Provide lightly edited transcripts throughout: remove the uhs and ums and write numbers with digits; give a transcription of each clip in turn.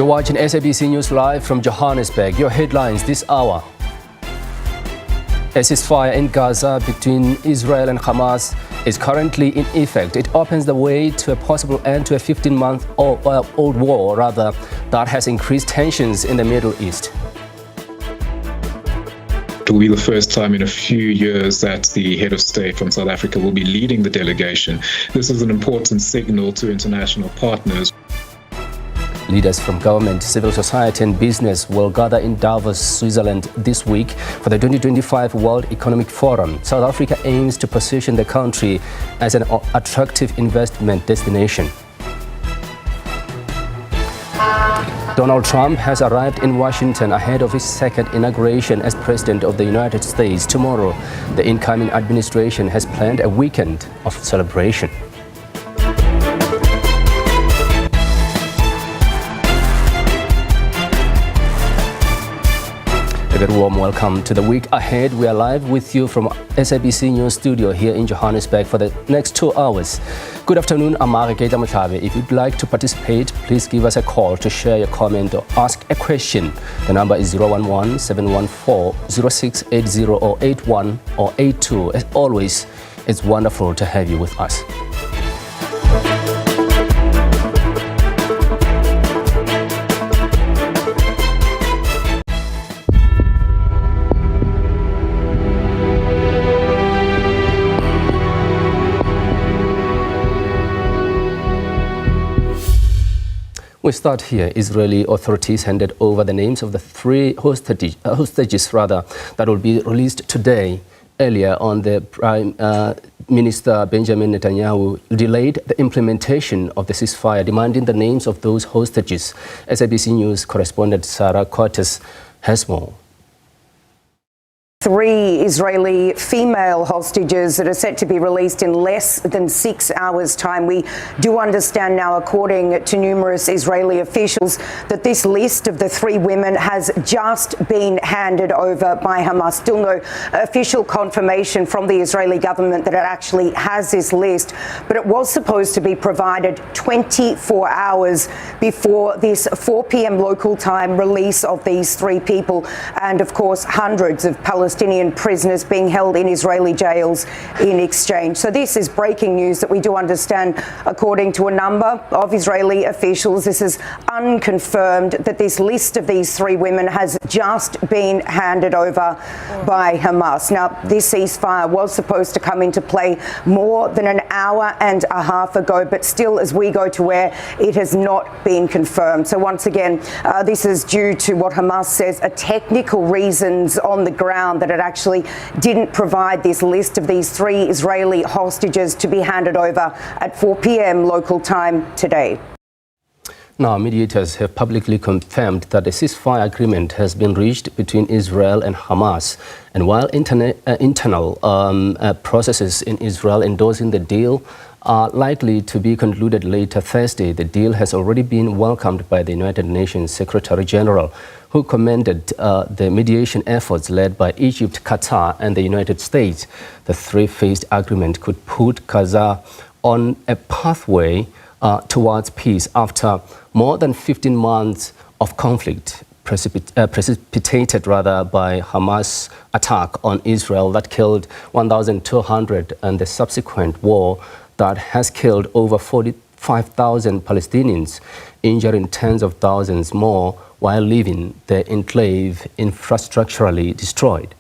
You're watching SABC News Live from Johannesburg. Your headlines this hour. A ceasefire in Gaza between Israel and Hamas is currently in effect. It opens the way to a possible end to a 15-month-old war, that has increased tensions in the Middle East. It will be the first time in a few years that the head of state from South Africa will be leading the delegation. This is an important signal to international partners. Leaders from government, civil society and business will gather in Davos, Switzerland this week for the 2025 World Economic Forum. South Africa aims to position the country as an attractive investment destination. Donald Trump has arrived in Washington ahead of his second inauguration as President of the United States. Tomorrow, the incoming administration has planned a weekend of celebration. A very warm welcome to the week ahead. We are live with you from SABC News Studio here in Johannesburg for the next 2 hours. Good afternoon, I'm Mariketa Muthabe. If you'd like to participate, please give us a call to share your comment or ask a question. The number is 011-714-0680 or 81 or 82. As always, it's wonderful to have you with us. We start here. Israeli authorities handed over the names of the 3 hostages that will be released today. Earlier on, the Prime Minister Benjamin Netanyahu delayed the implementation of the ceasefire, demanding the names of those hostages. SABC News correspondent Sarah Cortes has more. 3 Israeli female hostages that are set to be released in less than 6 hours' time. We do understand now, according to numerous Israeli officials, that this list of the 3 women has just been handed over by Hamas. Still no official confirmation from the Israeli government that it actually has this list, but it was supposed to be provided 24 hours before this 4 p.m. local time release of these 3 people. And of course, hundreds of Palestinian prisoners being held in Israeli jails in exchange. So this is breaking news that we do understand, according to a number of Israeli officials. This is unconfirmed that this list of these 3 women has just been handed over by Hamas. Now, this ceasefire was supposed to come into play more than an hour and a half ago, but still, as we go to air, it has not been confirmed. So once again, this is due to what Hamas says are technical reasons on the ground, that it actually didn't provide this list of these 3 Israeli hostages to be handed over at 4 p.m. local time today. Now, mediators have publicly confirmed that a ceasefire agreement has been reached between Israel and Hamas. And while internal processes in Israel endorsing the deal are likely to be concluded later Thursday, the deal has already been welcomed by the United Nations Secretary General, who commended the mediation efforts led by Egypt, Qatar and the United States. The 3-phased agreement could put Gaza on a pathway towards peace after more than 15 months of conflict precipitated by Hamas' attack on Israel that killed 1,200 and the subsequent war that has killed over 45,000 Palestinians, injuring tens of thousands more while leaving the enclave infrastructurally destroyed.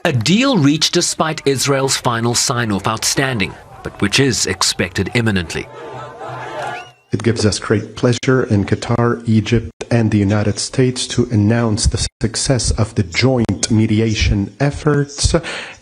A deal reached despite Israel's final sign-off outstanding, but which is expected imminently. It gives us great pleasure in Qatar, Egypt, and the United States to announce the success of the joint mediation efforts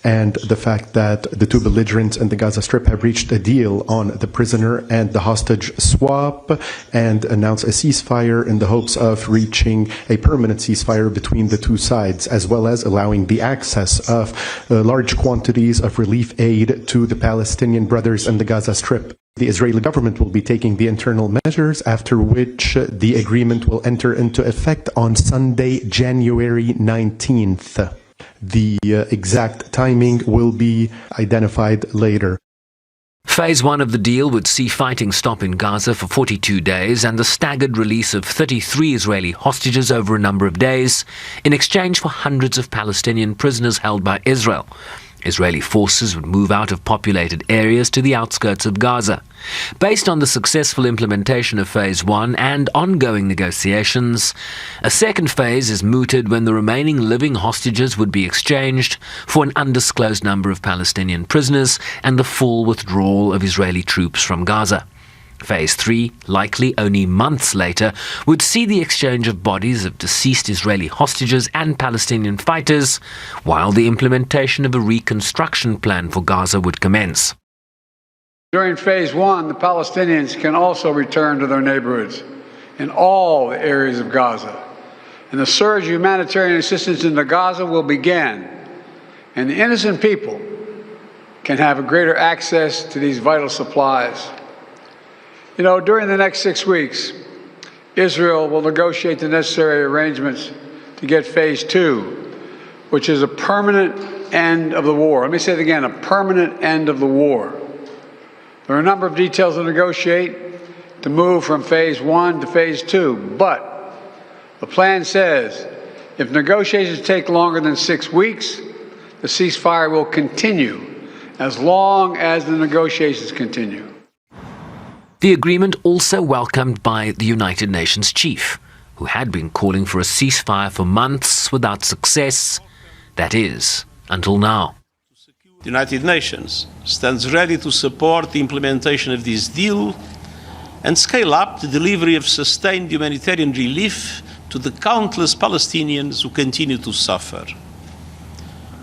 and the fact that the 2 belligerents in the Gaza Strip have reached a deal on the prisoner and the hostage swap and announce a ceasefire in the hopes of reaching a permanent ceasefire between the 2 sides, as well as allowing the access of large quantities of relief aid to the Palestinian brothers in the Gaza Strip. The Israeli government will be taking the internal measures, after which the agreement will enter into effect on Sunday, January 19th. The exact timing will be identified later. Phase 1 of the deal would see fighting stop in Gaza for 42 days and the staggered release of 33 Israeli hostages over a number of days in exchange for hundreds of Palestinian prisoners held by Israel. Israeli forces would move out of populated areas to the outskirts of Gaza. Based on the successful implementation of Phase 1 and ongoing negotiations, a second phase is mooted when the remaining living hostages would be exchanged for an undisclosed number of Palestinian prisoners and the full withdrawal of Israeli troops from Gaza. Phase 3, likely only months later, would see the exchange of bodies of deceased Israeli hostages and Palestinian fighters, while the implementation of a reconstruction plan for Gaza would commence. During Phase 1, the Palestinians can also return to their neighborhoods in all the areas of Gaza, and the surge of humanitarian assistance into Gaza will begin, and the innocent people can have a greater access to these vital supplies. You know, during the next 6 weeks, Israel will negotiate the necessary arrangements to get Phase 2, which is a permanent end of the war. Let me say it again, a permanent end of the war. There are a number of details to negotiate to move from Phase 1 to Phase 2, but the plan says if negotiations take longer than 6 weeks, the ceasefire will continue as long as the negotiations continue. The agreement also welcomed by the United Nations chief, who had been calling for a ceasefire for months without success, that is, until now. The United Nations stands ready to support the implementation of this deal and scale up the delivery of sustained humanitarian relief to the countless Palestinians who continue to suffer.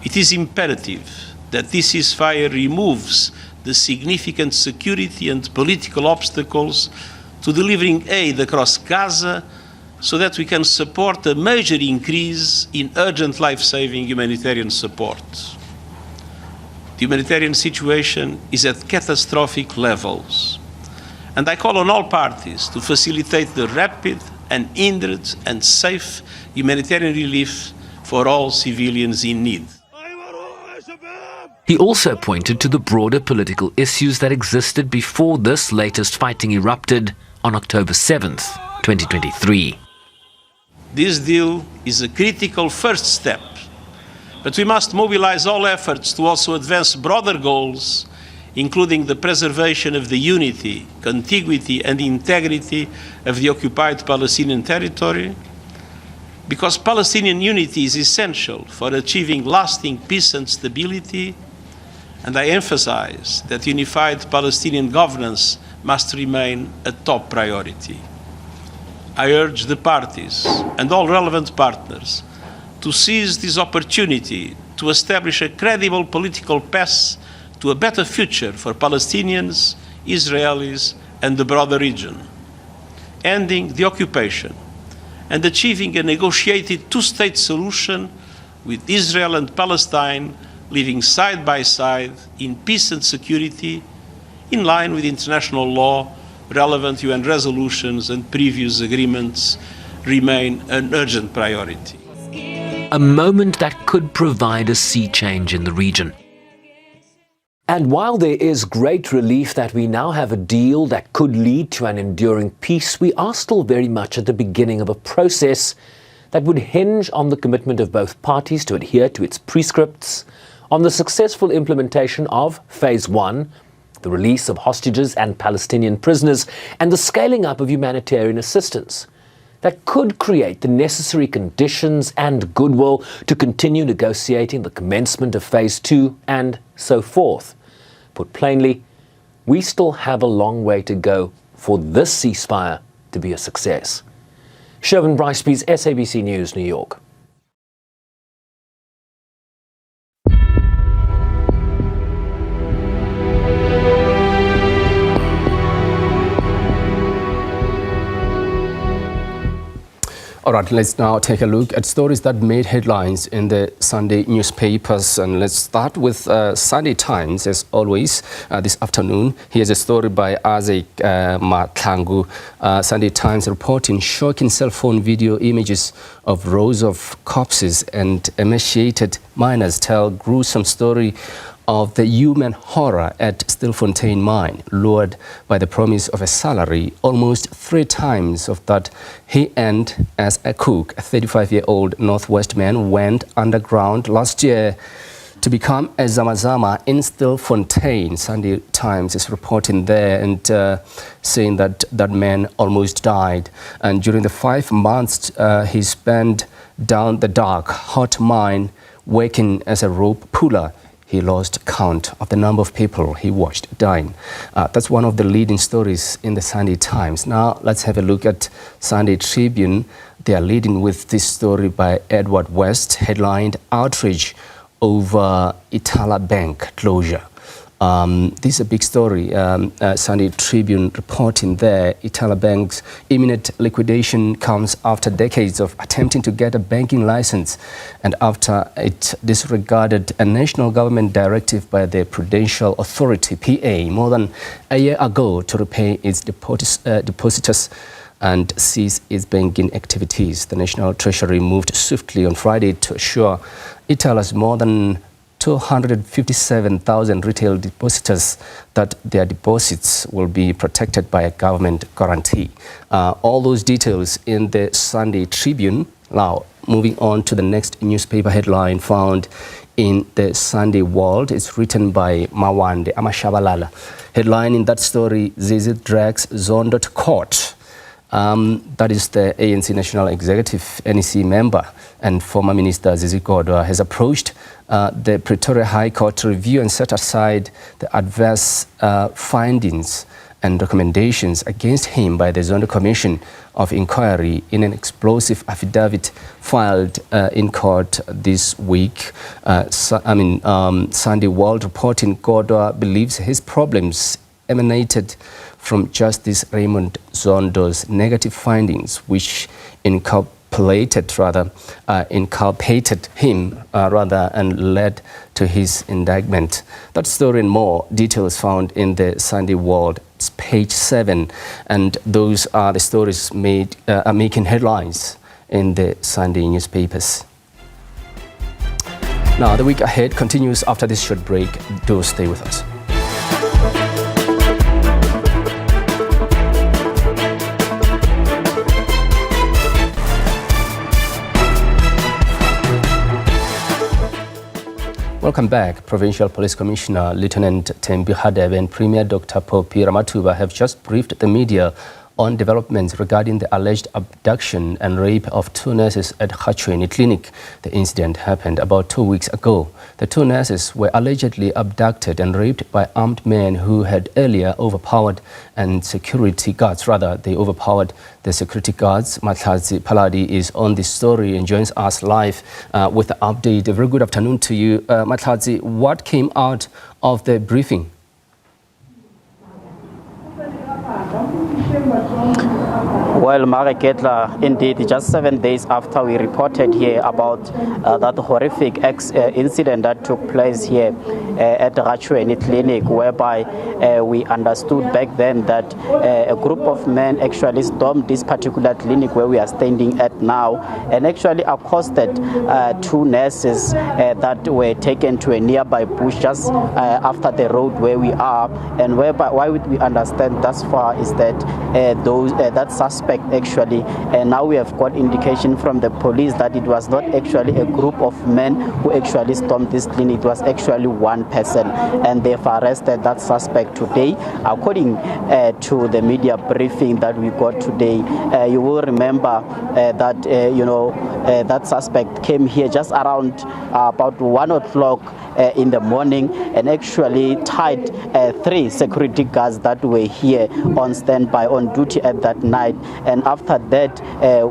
It is imperative that this ceasefire removes the significant security and political obstacles to delivering aid across Gaza so that we can support a major increase in urgent life-saving humanitarian support. The humanitarian situation is at catastrophic levels, and I call on all parties to facilitate the rapid, unhindered and safe humanitarian relief for all civilians in need. He also pointed to the broader political issues that existed before this latest fighting erupted on October 7th, 2023. This deal is a critical first step, but we must mobilize all efforts to also advance broader goals, including the preservation of the unity, contiguity and integrity of the occupied Palestinian territory, because Palestinian unity is essential for achieving lasting peace and stability, and I emphasize that unified Palestinian governance must remain a top priority. I urge the parties and all relevant partners to seize this opportunity to establish a credible political path to a better future for Palestinians, Israelis, and the broader region, ending the occupation and achieving a negotiated two-state solution with Israel and Palestine living side by side in peace and security, in line with international law, relevant UN resolutions and previous agreements, remain an urgent priority. A moment that could provide a sea change in the region. And while there is great relief that we now have a deal that could lead to an enduring peace, we are still very much at the beginning of a process that would hinge on the commitment of both parties to adhere to its prescripts, on the successful implementation of Phase 1, the release of hostages and Palestinian prisoners, and the scaling up of humanitarian assistance that could create the necessary conditions and goodwill to continue negotiating the commencement of Phase 2 and so forth. Put plainly, we still have a long way to go for this ceasefire to be a success. Sherwin Brycebees, SABC News, New York. All right, let's now take a look at stories that made headlines in the Sunday newspapers. And let's start with Sunday Times, as always, this afternoon. Here's a story by Isaac Matlangu. Sunday Times reporting shocking cell phone video images of rows of corpses and emaciated miners tell gruesome story of the human horror at Stilfontein mine, lured by the promise of a salary almost 3 times of that he earned as a cook. A 35-year-old Northwest man went underground last year to become a zamazama in Stilfontein. Sunday Times is reporting there and saying that that man almost died. And during the 5 months he spent down the dark, hot mine, working as a rope puller, he lost count of the number of people he watched dying. That's one of the leading stories in the Sunday Times. Now let's have a look at Sunday Tribune. They are leading with this story by Edward West, headlined "Outrage over Itala Bank Closure." This is a big story. Sunday Tribune reporting there, Itala Bank's imminent liquidation comes after decades of attempting to get a banking license and after it disregarded a national government directive by the Prudential Authority, PA, more than a year ago to repay its depositors and cease its banking activities. The National Treasury moved swiftly on Friday to assure Itala's more than 257,000 retail depositors that their deposits will be protected by a government guarantee. All those details in the Sunday Tribune. Now, moving on to the next newspaper headline found in the Sunday World. It's written by Mawande Amashabalala. Headline in that story, Zizi drags Zondo to court. That is the ANC National Executive NEC member and former Minister Zizi Kodwa has approached the Pretoria High Court to review and set aside the adverse findings and recommendations against him by the Zondo Commission of Inquiry in an explosive affidavit filed in court this week. Sunday World reporting Kodwa believes his problems emanated from Justice Raymond Zondo's negative findings, which inculpated him and led to his indictment. That story and more details found in the Sunday World. It's page 7, and those are the stories making headlines in the Sunday newspapers. Now, the week ahead continues after this short break. Do stay with us. Welcome back. Provincial Police Commissioner Lieutenant Thembi Hadebe and Premier Dr. Popi Ramatuba have just briefed the media on developments regarding the alleged abduction and rape of 2 nurses at Gachweni Clinic. The incident happened about 2 weeks ago. The 2 nurses were allegedly abducted and raped by armed men who had earlier overpowered security guards. They overpowered the security guards. Matlazi Paladi is on this story and joins us live with the update. A very good afternoon to you. Matlazi, what came out of the briefing? Well, Mareketla, indeed, just 7 days after we reported here about that horrific incident that took place here at Gachweni Clinic, whereby we understood back then that a group of men actually stormed this particular clinic where we are standing at now and actually accosted 2 nurses that were taken to a nearby bush just after the road where we are, and whereby why would we understand thus far is that that suspect actually, and now we have got indication from the police that it was not actually a group of men who actually stormed this clinic. It was actually one person, and they've arrested that suspect today. According to the media briefing that we got today, you will remember that that suspect came here just around about 1 o'clock in the morning and actually tied 3 security guards that were here on standby on duty at that night. And after that,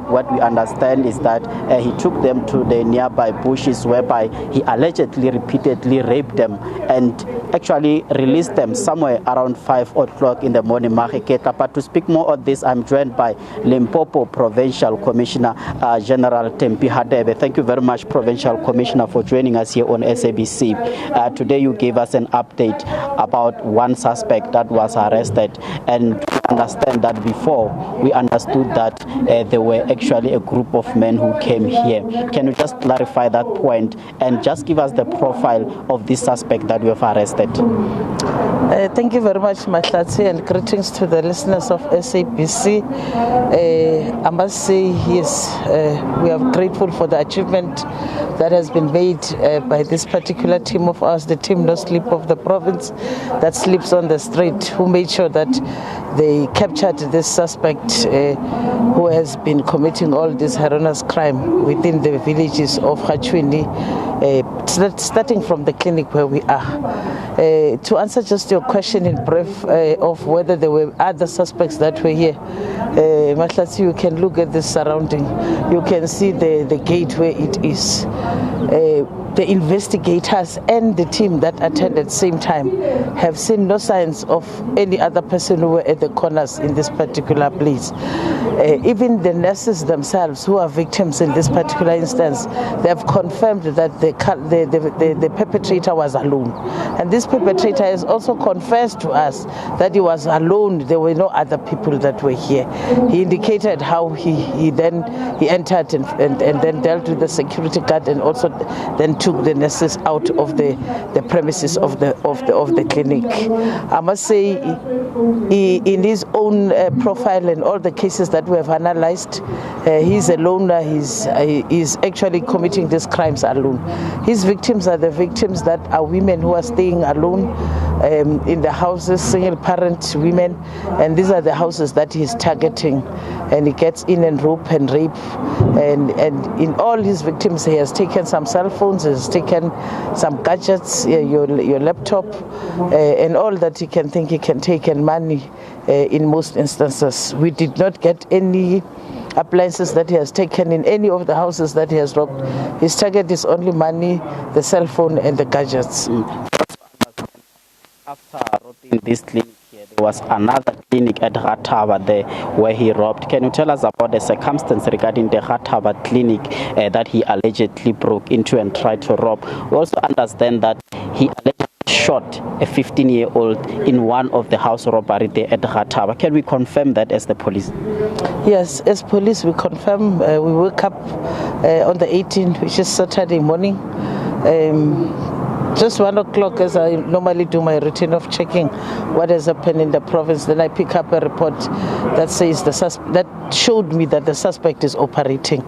what we understand is that he took them to the nearby bushes, whereby he allegedly repeatedly raped them and actually released them somewhere around 5 o'clock in the morning. But to speak more on this, I'm joined by Limpopo Provincial Commissioner General Thembi Hadebe. Thank you very much, Provincial Commissioner, for joining us here on SABC. Today you gave us an update about one suspect that was arrested, and understand that before we understood that there were actually a group of men who came here. Can you just clarify that point and just give us the profile of this suspect that we have arrested? Thank you very much, Mahlatsi, and greetings to the listeners of SABC. I must say, yes, we are grateful for the achievement that has been made by this particular team of ours, the team No Sleep of the province that sleeps on the street, who made sure that they captured this suspect who has been committing all this heinous crime within the villages of Hachwini, starting from the clinic where we are. To answer just your question in brief of whether there were other suspects that were here, Mahlatsi, you can look at this surrounding. You can see the gate where it is. The investigators and the team that attended at the same time have seen no signs of any other person who were at the corners in this particular place. Even the nurses themselves, who are victims in this particular instance, they have confirmed that the perpetrator was alone. And this perpetrator has also confessed to us that he was alone. There were no other people that were here. He indicated how he entered and then dealt with the security guard and also then took the nurses out of the premises of the clinic. I must say, in his own profile and all the cases that we have analyzed, he's a loner. He's actually committing these crimes alone. His victims are the victims that are women who are staying alone in the houses, single parent women, and these are the houses that he's targeting, and he gets in and rope and rape, and in all his victims he has taken some cell phones, he has taken some gadgets, your laptop, and all that he can think he can take, and money in most instances. We did not get any appliances that he has taken in any of the houses that he has robbed. His target is only money, the cell phone and the gadgets. After robbing this clinic here, there was another clinic at Rataba there where he robbed. Can you tell us about the circumstance regarding the Rataba clinic that he allegedly broke into and tried to rob? We also understand that he allegedly shot a 15-year-old in one of the house robbery there at Rataba. Can we confirm that as the police? Yes, as police we confirm. We woke up on the 18th, which is Saturday morning. Just 1 o'clock, as I normally do my routine of checking what has happened in the province. Then I pick up a report that says that showed me that the suspect is operating.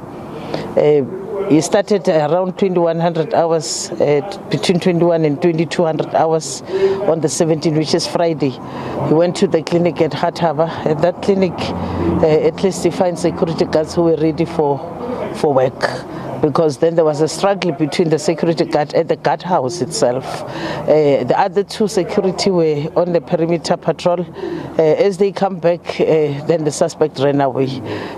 He started around 2100 hours, between 21 and 2200 hours on the 17th, which is Friday. He went to the clinic at Hatava. At that clinic, at least he finds security guards who were ready for work, because then there was a struggle between the security guard and the guard house itself. The other two security were on the perimeter patrol. As they come back, then the suspect ran away.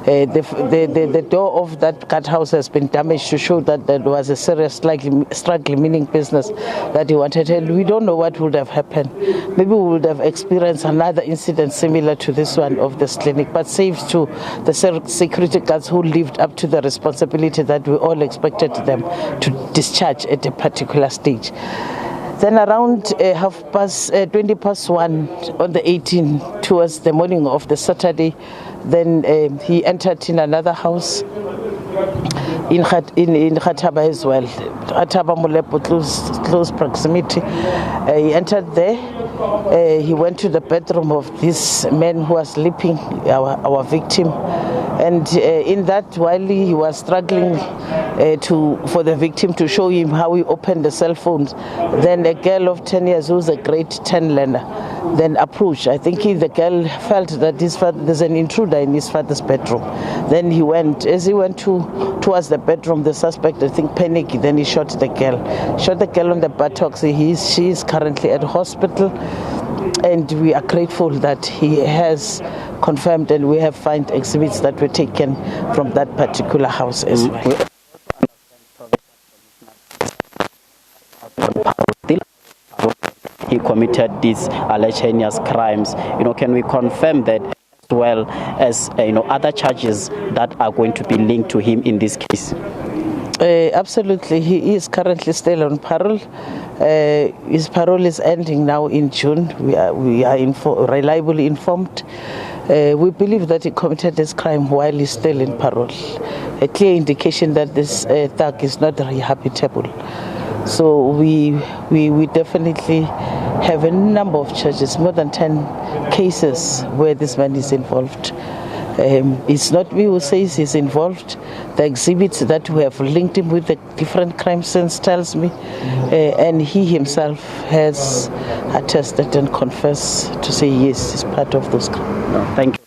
The door of that guard house has been damaged to show that there was a serious struggle, meaning business that he wanted. And we don't know what would have happened. Maybe we would have experienced another incident similar to this one of this clinic, but safe to the security guards who lived up to the responsibility that we all expected them to discharge at a particular stage. Then around 20 past 1 on the 18th, towards the morning of the Saturday, then he entered in another house in Khataba as well. Khataba Molepo, close proximity. He entered there. He went to the bedroom of this man who was sleeping, our victim. And in that, while he was struggling for the victim to show him how he opened the cell phones, then a girl of 10 years who's a grade 10 learner then approached. I think the girl felt that there's an intruder in his father's bedroom. Then he went. As he went towards the bedroom, the suspect, I think, panicked. Then he shot the girl. Shot the girl on the buttocks. She is currently at hospital. And we are grateful that he has confirmed, and we have found exhibits that were taken from that particular house as well. He committed these alleged heinous crimes. Can we confirm that, as well as other charges that are going to be linked to him in this case? Absolutely. He is currently still on parole. His parole is ending now in June. We are reliably informed. We believe that he committed this crime while he's still in parole. A clear indication that this thug is not rehabilitable. So we definitely have a number of charges, more than 10 cases where this man is involved. It's not me who says he's involved. The exhibits that we have linked him with the different crime scenes tells me, and he himself has attested and confessed to say yes, he's part of those crimes. No, thank you.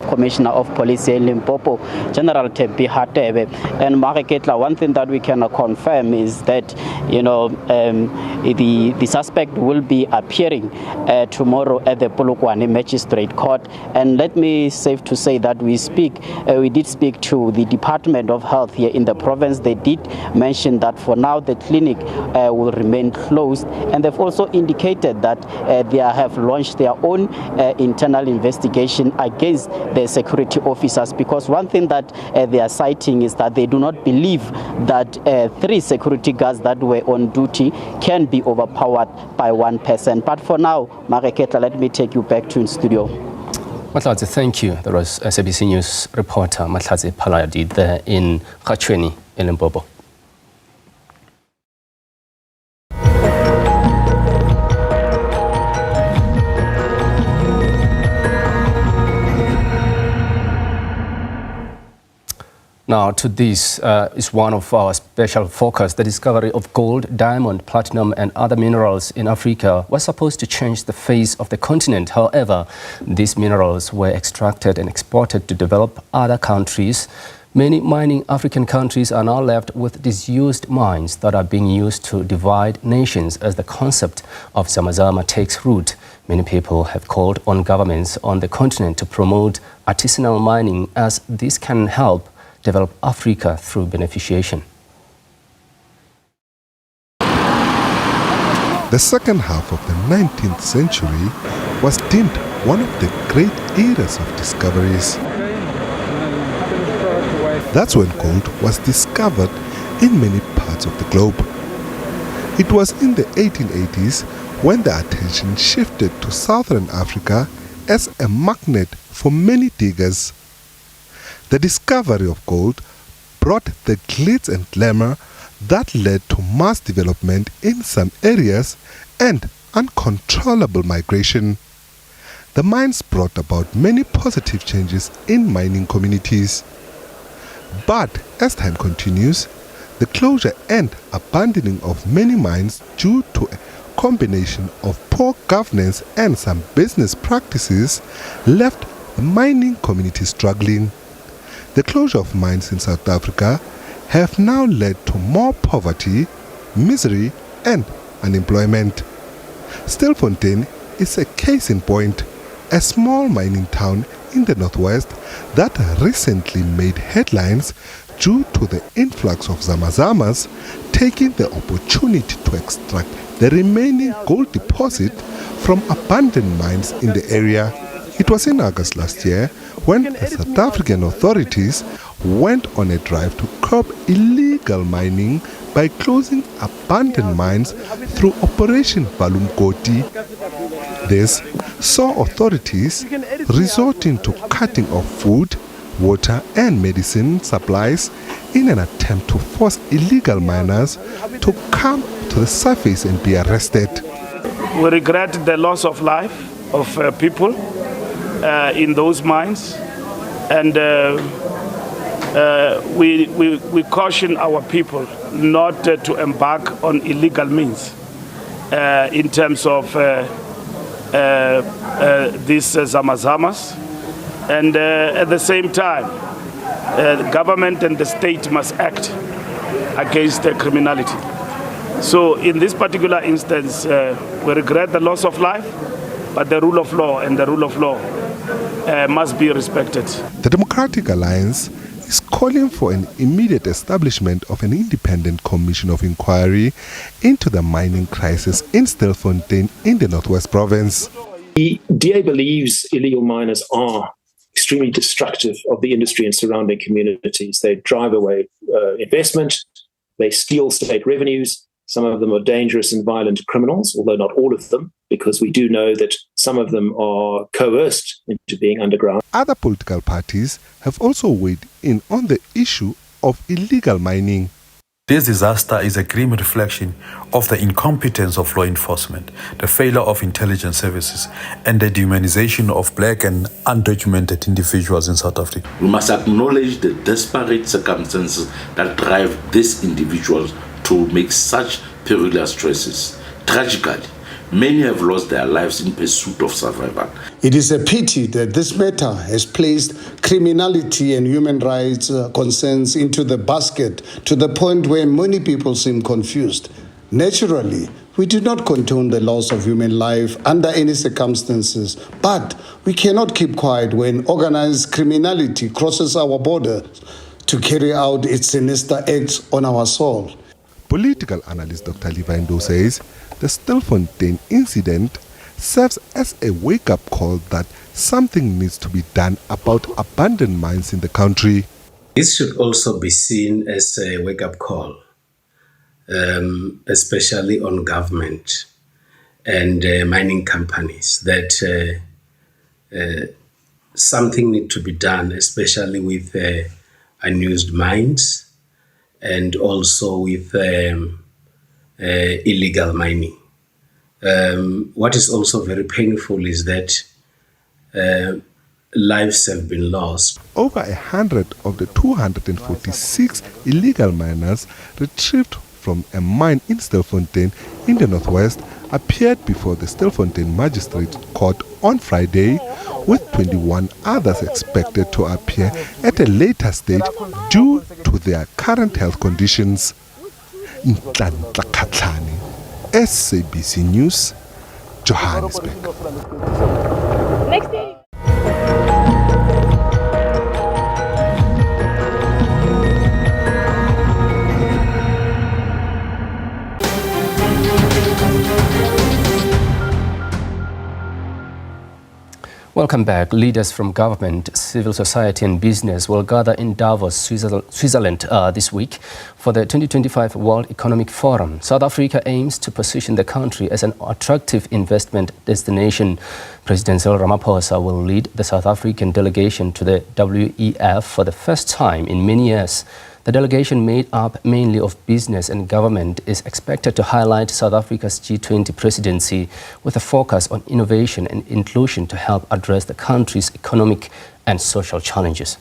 Commissioner of Police in Limpopo, General Tempi Hatebe. And Mareketla, one thing that we can confirm is that, the suspect will be appearing tomorrow at the Polokwane Magistrate Court. And let me safe to say that we did speak to the Department of Health here in the province. They did mention that for now the clinic will remain closed. And they've also indicated that they have launched their own internal investigation against the security officers, because one thing that they are citing is that they do not believe that 3 security guards that were on duty can be overpowered by one person. But for now, Mareketla, let me take you back to in studio. Matladze, thank you. There was SABC News reporter Matladze Palayadi there in Gachweni in Limpopo. Now, to this is one of our special focus. The discovery of gold, diamond, platinum and other minerals in Africa was supposed to change the face of the continent. However, these minerals were extracted and exported to develop other countries. Many mining African countries are now left with disused mines that are being used to divide nations as the concept of Zamazama takes root. Many people have called on governments on the continent to promote artisanal mining, as this can help develop Africa through beneficiation. The second half of the 19th century was deemed one of the great eras of discoveries. That's when gold was discovered in many parts of the globe. It was in the 1880s when the attention shifted to Southern Africa as a magnet for many diggers. The discovery of gold brought the glitz and glamour that led to mass development in some areas and uncontrollable migration. The mines brought about many positive changes in mining communities. But as time continues, the closure and abandoning of many mines due to a combination of poor governance and some business practices left the mining community struggling. The closure of mines in South Africa have now led to more poverty, misery and unemployment. Stilfontein is a case in point, a small mining town in the northwest that recently made headlines due to the influx of Zamazamas taking the opportunity to extract the remaining gold deposit from abandoned mines in the area. It was in August last year when the South African authorities went on a drive to curb illegal mining by closing abandoned mines through Operation Balumkoti. This saw authorities resorting to cutting off food, water and medicine supplies in an attempt to force illegal miners to come to the surface and be arrested. We regret the loss of life of people in those mines, and we caution our people not to embark on illegal means in terms of these Zamazamas, and at the same time the government and the state must act against the criminality. So in this particular instance, we regret the loss of life, but the rule of law and the rule of law must be respected. The Democratic Alliance is calling for an immediate establishment of an independent commission of inquiry into the mining crisis in Stilfontein in the Northwest Province. The DA believes illegal miners are extremely destructive of the industry and surrounding communities. They drive away investment, they steal state revenues, Some of them are dangerous and violent criminals, although not all of them, because we do know that some of them are coerced into being underground. Other political parties have also weighed in on the issue of illegal mining. This disaster is a grim reflection of the incompetence of law enforcement, the failure of intelligence services, and the dehumanization of black and undocumented individuals in South Africa. We must acknowledge the desperate circumstances that drive these individuals to make such perilous choices. Tragically, many have lost their lives in pursuit of survival. It is a pity that this matter has placed criminality and human rights concerns into the basket to the point where many people seem confused. Naturally, we do not condone the loss of human life under any circumstances, but we cannot keep quiet when organized criminality crosses our borders to carry out its sinister acts on our soil. Political analyst Dr. Livaindo says the Stilfontein incident serves as a wake-up call that something needs to be done about abandoned mines in the country. This should also be seen as a wake-up call, especially on government and mining companies, that something needs to be done, especially with unused mines and also with illegal mining. What is also very painful is that lives have been lost. Over 100 of the 246 illegal miners retrieved from a mine in Stilfontein in the northwest appeared before the Stilfontein Magistrate Court on Friday, with 21 others expected to appear at a later stage due to their current health conditions. Nhlanhla Khatlhane, SABC News, Johannesburg. Next day. Welcome back. Leaders from government, civil society and business will gather in Davos, Switzerland this week for the 2025 World Economic Forum. South Africa aims to position the country as an attractive investment destination. President Cyril Ramaphosa will lead the South African delegation to the WEF for the first time in many years. The delegation, made up mainly of business and government, is expected to highlight South Africa's G20 presidency with a focus on innovation and inclusion to help address the country's economic and social challenges.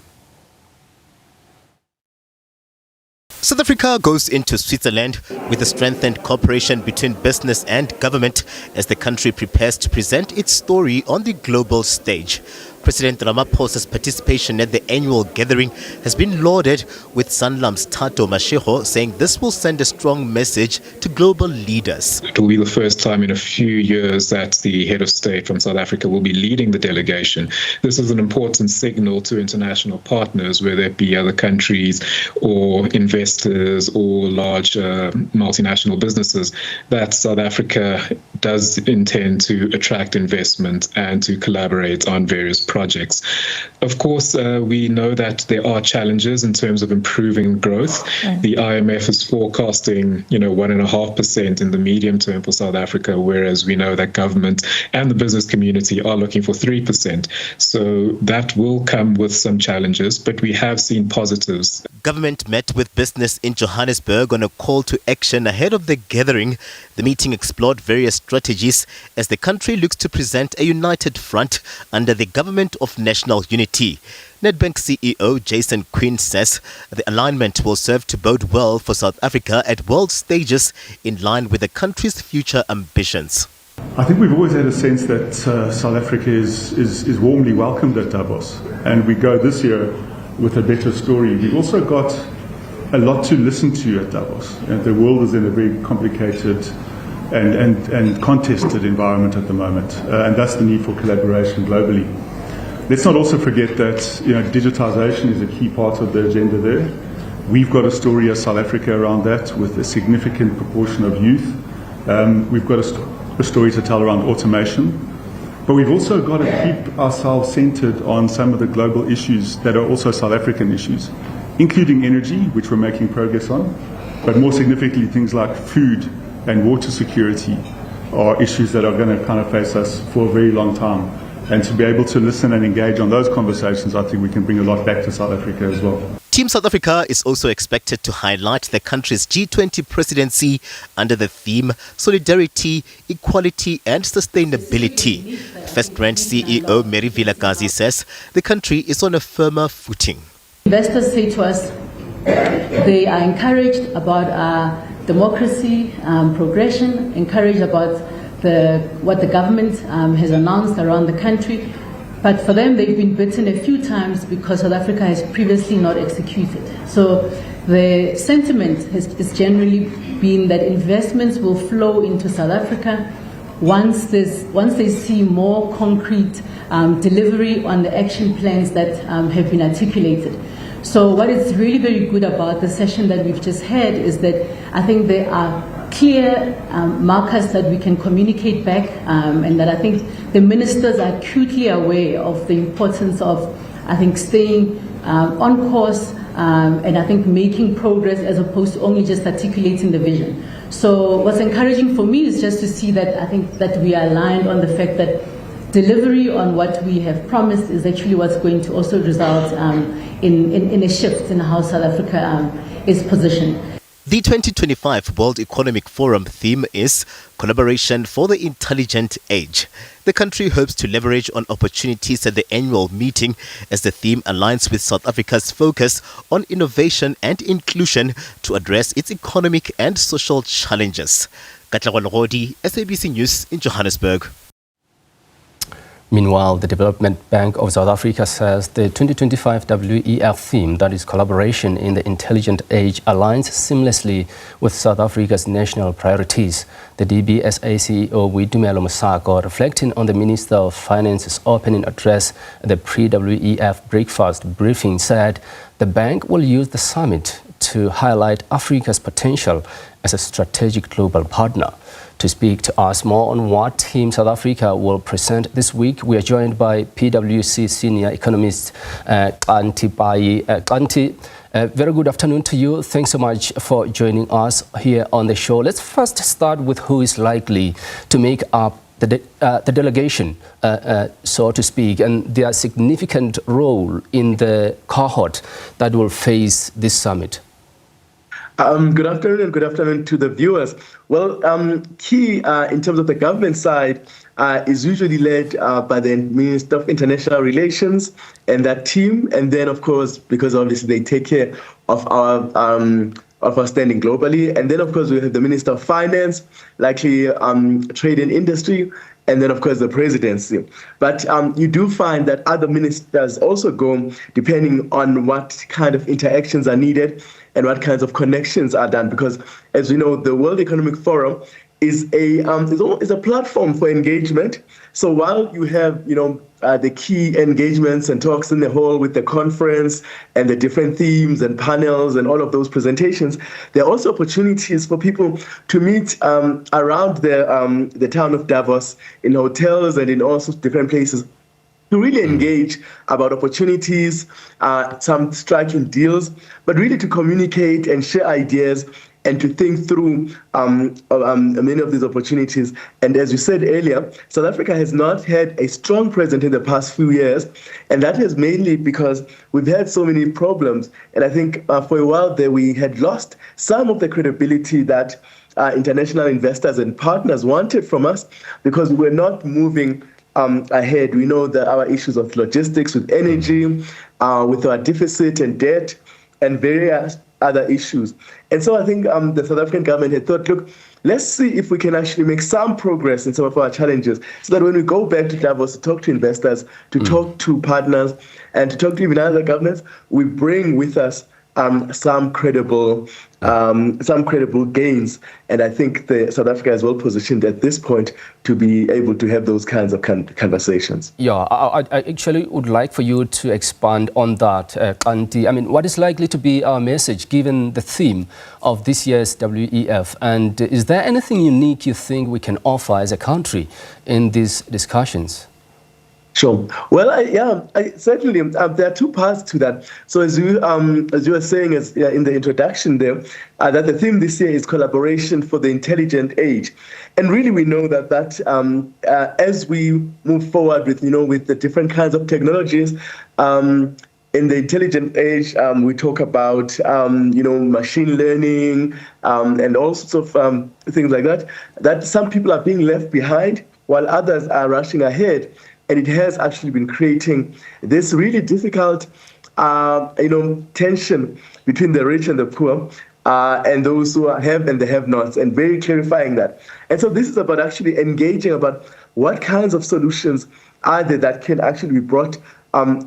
South Africa goes into Switzerland with a strengthened cooperation between business and government as the country prepares to present its story on the global stage. President Ramaphosa's participation at the annual gathering has been lauded, with Sanlam's Thato Mashego saying this will send a strong message to global leaders. It will be the first time in a few years that the head of state from South Africa will be leading the delegation. This is an important signal to international partners, whether it be other countries or investors or large multinational businesses, that South Africa does intend to attract investment and to collaborate on various projects. Of course, we know that there are challenges in terms of improving growth. The IMF is forecasting, 1.5% in the medium term for South Africa, whereas we know that government and the business community are looking for 3%. So that will come with some challenges, but we have seen positives. Government met with business in Johannesburg on a call to action ahead of the gathering. The meeting explored various strategies as the country looks to present a united front under the Government of National Unity. Nedbank CEO Jason Quinn says the alignment will serve to bode well for South Africa at world stages in line with the country's future ambitions. I think we've always had a sense that South Africa is warmly welcomed at Davos, and we go this year with a better story. We've also got a lot to listen to at Davos, and the world is in a very complicated and contested environment at the moment, and that's the need for collaboration globally. Let's not also forget that digitization is a key part of the agenda there. We've got a story as South Africa around that, with a significant proportion of youth. We've got a story to tell around automation, but we've also got to keep ourselves centered on some of the global issues that are also South African issues, including energy, which we're making progress on, But more significantly, things like food and water security are issues that are going to kind of face us for a very long time. And to be able to listen and engage on those conversations, I think we can bring a lot back to South Africa as well. Team South Africa is also expected to highlight the country's G20 presidency under the theme Solidarity, Equality and Sustainability. First-ranked CEO Mary Vilakazi says the country is on a firmer footing. Investors say to us they are encouraged about our democracy progression, encouraged about what the government has announced around the country. But for them, they've been bitten a few times because South Africa has previously not executed. So the sentiment has generally been that investments will flow into South Africa once they see more concrete delivery on the action plans that have been articulated. So what is really very good about the session that we've just had is that I think there are clear markers that we can communicate back, and that I think the ministers are acutely aware of the importance of, I think, staying on course and I think making progress as opposed to only just articulating the vision. So what's encouraging for me is just to see that I think that we are aligned on the fact that delivery on what we have promised is actually what's going to also result in a shift in how South Africa is positioned. The 2025 World Economic Forum theme is Collaboration for the Intelligent Age. The country hopes to leverage on opportunities at the annual meeting as the theme aligns with South Africa's focus on innovation and inclusion to address its economic and social challenges. Katlego Logodi, SABC News in Johannesburg. Meanwhile, the Development Bank of South Africa says the 2025 WEF theme, that is collaboration in the intelligent age, aligns seamlessly with South Africa's national priorities. The DBSA CEO Widumelo Musako, reflecting on the Minister of Finance's opening address at the pre-WEF breakfast briefing, said the bank will use the summit to highlight Africa's potential as a strategic global partner. To speak to us more on what Team South Africa will present this week, we are joined by PwC senior economist Kanti Pai. Kanti, very good afternoon to you. Thanks so much for joining us here on the show. Let's first start with who is likely to make up the delegation, so to speak, and their significant role in the cohort that will face this summit. Good afternoon and good afternoon to the viewers. Well, key in terms of the government side is usually led by the Minister of International Relations and that team. And then, of course, because obviously they take care of our standing globally. And then, of course, we have the Minister of Finance, likely Trade and Industry, and then, of course, the presidency. But you do find that other ministers also go, depending on what kind of interactions are needed and what kinds of connections are done. Because, as we know, the World Economic Forum is a platform for engagement. So while you have, the key engagements and talks in the hall with the conference and the different themes and panels and all of those presentations, there are also opportunities for people to meet around the town of Davos in hotels and in all sorts of different places to really engage about opportunities, some striking deals, but really to communicate and share ideas and to think through many of these opportunities. And as you said earlier, South Africa has not had a strong presence in the past few years, and that is mainly because we've had so many problems. And I think for a while there we had lost some of the credibility that international investors and partners wanted from us because we were not moving ahead. We know that our issues of logistics, with energy, with our deficit and debt, and various other issues. And so I think the South African government had thought, look, let's see if we can actually make some progress in some of our challenges so that when we go back to Davos to talk to investors, to talk to partners, and to talk to even other governments, we bring with us some credible gains. And I think South Africa is well positioned at this point to be able to have those kinds of conversations. Yeah, I actually would like for you to expand on that, Kanti. I mean, what is likely to be our message given the theme of this year's WEF? And is there anything unique you think we can offer as a country in these discussions? Sure. Well, certainly there are two parts to that. So as you were saying in the introduction there, that the theme this year is collaboration for the intelligent age, and really we know that as we move forward with the different kinds of technologies. In the intelligent age, we talk about machine learning and all sorts of things like that. That some people are being left behind while others are rushing ahead. And it has actually been creating this really difficult, tension between the rich and the poor, and those who have and the have-nots, and very clarifying that. And so this is about actually engaging about what kinds of solutions are there that can actually be brought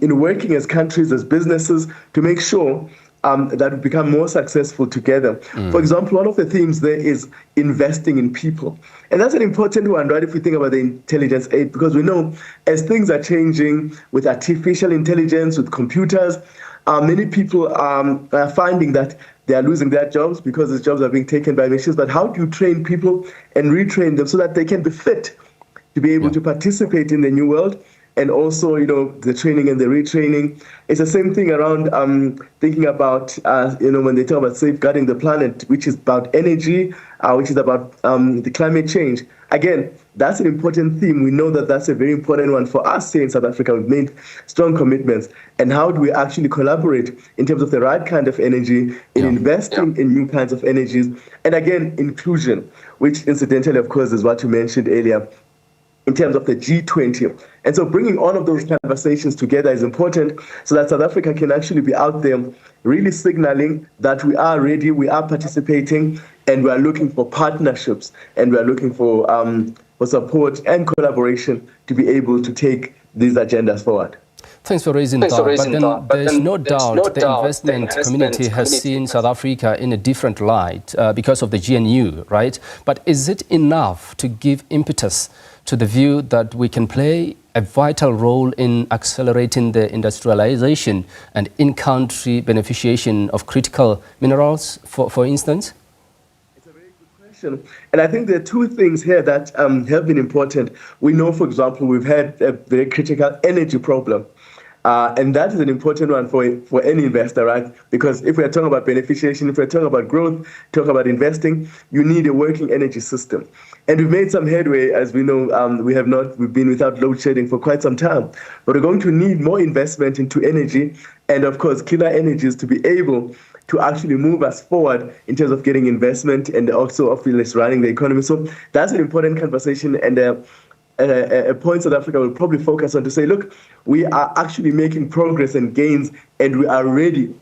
in working as countries, as businesses, to make sure that we become more successful together. For example, one of the themes there is investing in people. And that's an important one, right, if we think about the intelligence age, because we know as things are changing with artificial intelligence, with computers, many people are finding that they are losing their jobs because these jobs are being taken by machines. But how do you train people and retrain them so that they can be fit to be able to participate in the new world? And also, the training and the retraining. It's the same thing around thinking about, when they talk about safeguarding the planet, which is about energy, which is about the climate change. Again, that's an important theme. We know that that's a very important one for us here in South Africa. We've made strong commitments. And how do we actually collaborate in terms of the right kind of energy, in investing in new kinds of energies? And again, inclusion, which incidentally, of course, is what you mentioned earlier, in terms of the G20. And so bringing all of those conversations together is important so that South Africa can actually be out there really signaling that we are ready, we are participating, and we are looking for partnerships, and we are looking for support and collaboration to be able to take these agendas forward. Thanks for raising that. But there's no doubt the investment community has seen South Africa in a different light because of the GNU, right? But is it enough to give impetus to the view that we can play a vital role in accelerating the industrialization and in-country beneficiation of critical minerals, for instance? It's a very good question. And I think there are two things here that have been important. We know, for example, we've had a very critical energy problem. And that is an important one for any investor, right? Because if we're talking about beneficiation, if we're talking about growth, talking about investing, you need a working energy system. And we've made some headway, as we know. We've been without load shedding for quite some time. But we're going to need more investment into energy and, of course, cleaner energies to be able to actually move us forward in terms of getting investment and also, of course, running the economy. So that's an important conversation, and a point South Africa will probably focus on to say, look, we are actually making progress and gains, and we are ready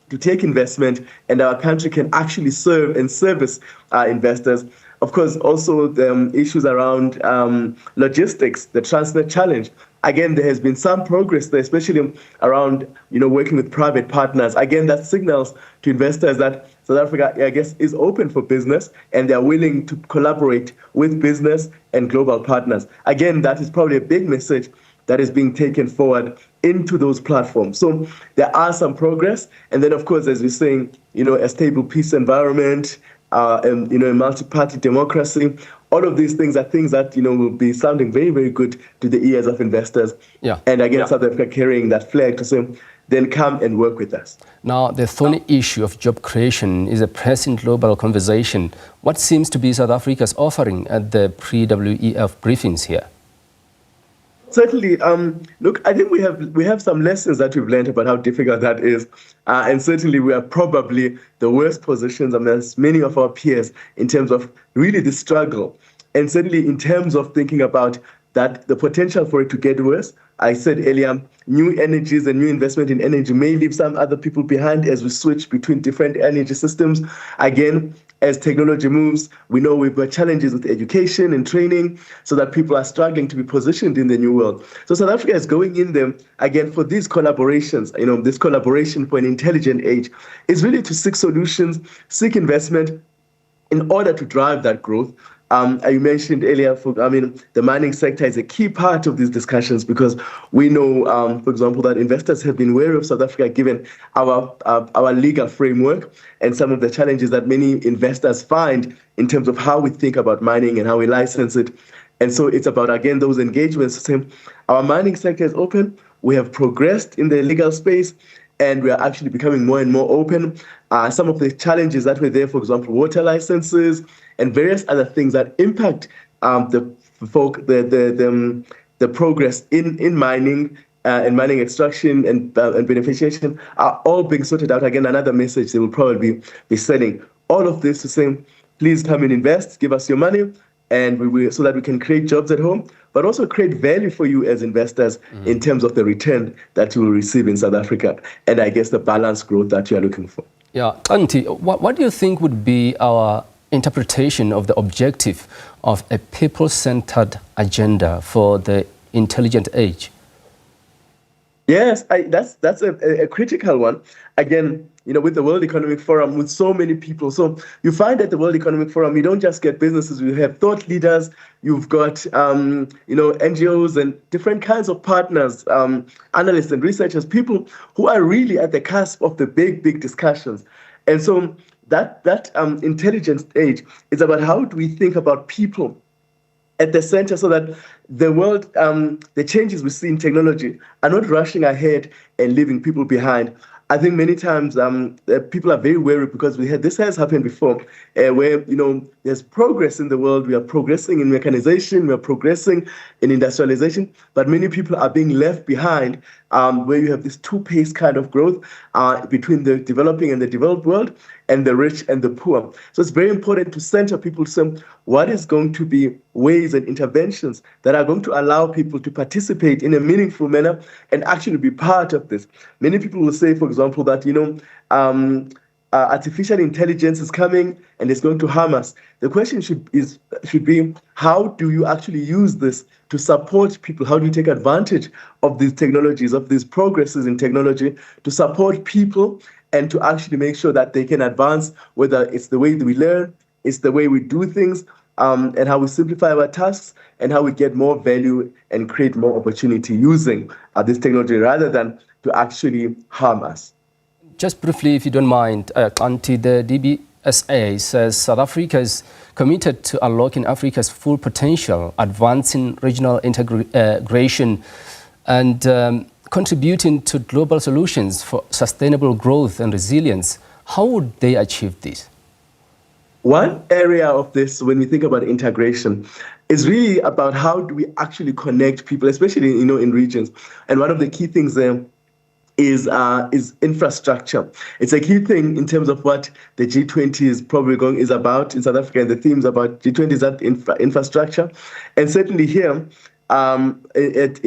to take investment, and our country can actually serve and service our investors. Of course, also the issues around logistics, the Transnet challenge. Again, there has been some progress there, especially around working with private partners. Again, that signals to investors that South Africa, I guess, is open for business, and they are willing to collaborate with business and global partners. Again, that is probably a big message that is being taken forward into those platforms. So there are some progress, and then, of course, as we're saying, a stable peace environment, and a multi-party democracy. All of these things are things that will be sounding very, very good to the ears of investors. And again, South Africa carrying that flag to say, then come and work with us. Now, the thorny issue of job creation is a pressing global conversation. What seems to be South Africa's offering at the pre-WEF briefings here? Certainly, look, I think we have some lessons that we've learned about how difficult that is. And certainly we are probably the worst positions amongst many of our peers in terms of really the struggle. And certainly in terms of thinking about that the potential for it to get worse. I said earlier, new energies and new investment in energy may leave some other people behind as we switch between different energy systems. Again, as technology moves, we know we've got challenges with education and training so that people are struggling to be positioned in the new world. So South Africa is going in there, again, for these collaborations, this collaboration for an intelligent age is really to seek solutions, seek investment in order to drive that growth. I mentioned earlier, the mining sector is a key part of these discussions because we know, for example, that investors have been wary of South Africa given our legal framework and some of the challenges that many investors find in terms of how we think about mining and how we license it. And so it's about, again, those engagements. Our mining sector is open. We have progressed in the legal space, and we are actually becoming more and more open. Some of the challenges that were there, for example, water licenses and various other things that impact the progress in mining and mining extraction and beneficiation are all being sorted out. Again, another message they will probably be sending. All of this to say, please come and invest, give us your money, and we will, so that we can create jobs at home, but also create value for you as investors in terms of the return that you will receive in South Africa, and I guess the balanced growth that you are looking for. Yeah, Auntie, what do you think would be our interpretation of the objective of a people-centered agenda for the intelligent age? Yes, that's a critical one. Again, with the World Economic Forum, with so many people. So you find at the World Economic Forum, you don't just get businesses, you have thought leaders, you've got, NGOs and different kinds of partners, analysts and researchers, people who are really at the cusp of the big discussions. And so that intelligence age is about how do we think about people at the center so that the world, the changes we see in technology are not rushing ahead and leaving people behind. I think many times people are very wary because this has happened before, where there's progress in the world. We are progressing in mechanization, we are progressing in industrialization, but many people are being left behind, where you have this two-pace kind of growth between the developing and the developed world, and the rich and the poor. So it's very important to center people to say what is going to be ways and interventions that are going to allow people to participate in a meaningful manner and actually be part of this. Many people will say, for example, that artificial intelligence is coming and it's going to harm us. The question should be, how do you actually use this to support people? How do you take advantage of these technologies, of these progresses in technology to support people and to actually make sure that they can advance, whether it's the way that we learn, it's the way we do things, and how we simplify our tasks, and how we get more value and create more opportunity using this technology rather than to actually harm us. Just briefly, if you don't mind, Auntie, the DBSA says South Africa is committed to unlocking Africa's full potential, advancing regional integration, and contributing to global solutions for sustainable growth and resilience. How would they achieve this? One area of this, when we think about integration, is really about how do we actually connect people, especially in regions. And one of the key things there is infrastructure. It's a key thing in terms of what the G20 is probably is about in South Africa, and the themes about G20 is that infrastructure. And certainly here at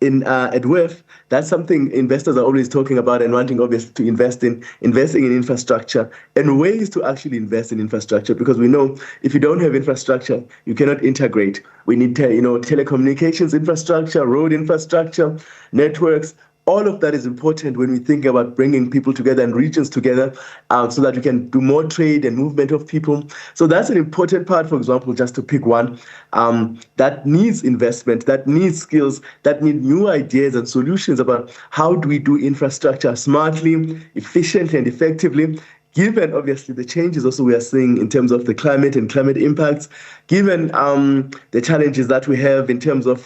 WIF, that's something investors are always talking about and wanting, obviously, to investing in infrastructure and ways to actually invest in infrastructure, because we know if you don't have infrastructure, you cannot integrate. We need telecommunications infrastructure, road infrastructure, networks. All of that is important when we think about bringing people together and regions together, so that we can do more trade and movement of people. So that's an important part, for example, just to pick one, that needs investment, that needs skills, that need new ideas and solutions about how do we do infrastructure smartly, efficiently, and effectively, given, obviously, the changes also we are seeing in terms of the climate and climate impacts, given the challenges that we have in terms of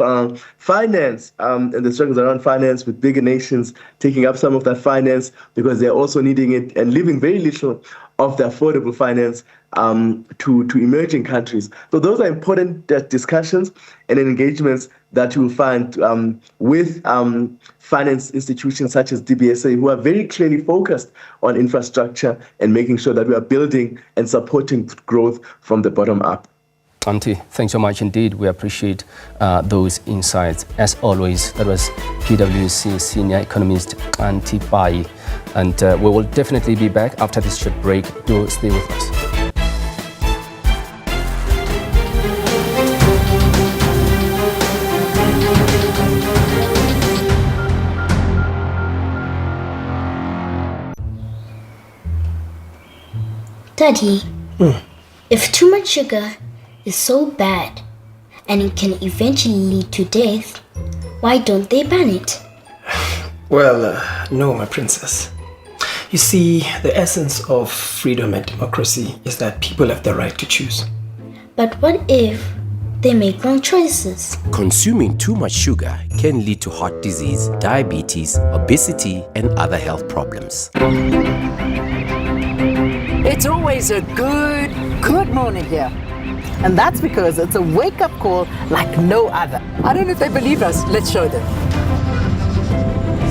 finance and the struggles around finance, with bigger nations taking up some of that finance because they're also needing it and leaving very little of the affordable finance to emerging countries. So those are important discussions and engagements that you will find with finance institutions such as DBSA, who are very clearly focused on infrastructure and making sure that we are building and supporting growth from the bottom up. Auntie, thanks so much indeed. We appreciate those insights. As always, that was PwC Senior Economist Auntie Pai. And we will definitely be back after this short break. Do stay with us. Daddy, if too much sugar is so bad and it can eventually lead to death, why don't they ban it? Well, no, my princess. You see, the essence of freedom and democracy is that people have the right to choose. But what if they make wrong choices. Consuming too much sugar can lead to heart disease, diabetes, obesity, and other health problems. It's always a good morning here. And that's because it's a wake-up call like no other. I don't know if they believe us. Let's show them.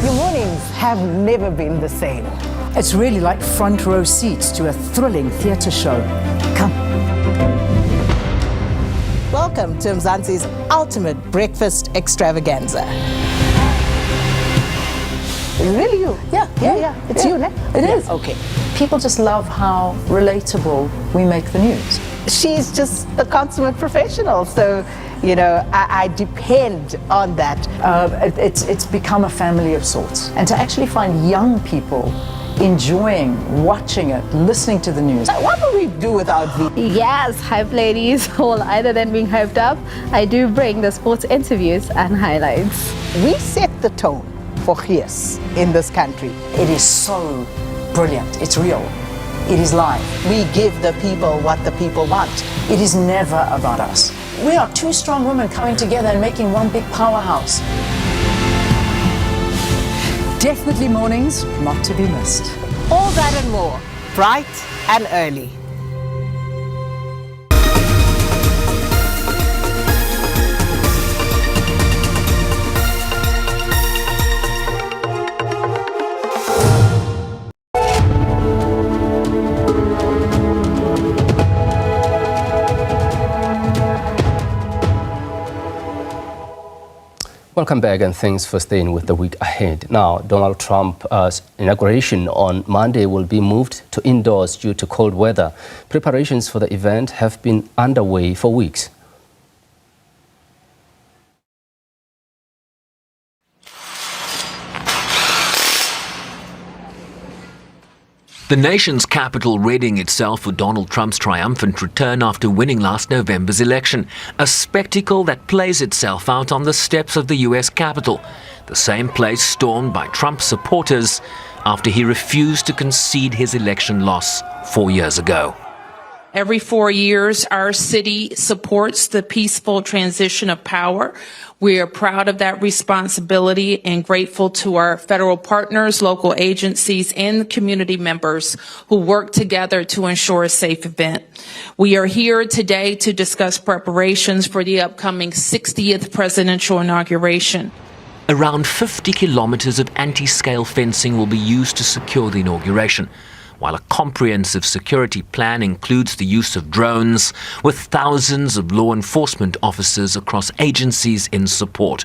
Your mornings have never been the same. It's really like front row seats to a thrilling theatre show. Come. Welcome to Mzansi's ultimate breakfast extravaganza. Really you? Yeah. It's you, ne? It is. Okay. People just love how relatable we make the news. She's just a consummate professional, so I depend on that. It's become a family of sorts, and to actually find young people enjoying watching it, listening to the news. What would we do without V? Yes, hype ladies. Well, other than being hyped up, I do bring the sports interviews and highlights. We set the tone for gees in this country. It is so brilliant. It's real. It is live. We give the people what the people want. It is never about us. We are two strong women coming together and making one big powerhouse. Definitely mornings not to be missed. All that and more, bright and early. Welcome back and thanks for staying with the week ahead. Now, Donald Trump's inauguration on Monday will be moved to indoors due to cold weather. Preparations for the event have been underway for weeks. The nation's capital readying itself for Donald Trump's triumphant return after winning last November's election, a spectacle that plays itself out on the steps of the U.S. Capitol, the same place stormed by Trump's supporters after he refused to concede his election loss 4 years ago. Every 4 years, our city supports the peaceful transition of power. We are proud of that responsibility and grateful to our federal partners, local agencies, and community members who work together to ensure a safe event. We are here today to discuss preparations for the upcoming 60th presidential inauguration. Around 50 kilometers of anti-scale fencing will be used to secure the inauguration, while a comprehensive security plan includes the use of drones, with thousands of law enforcement officers across agencies in support.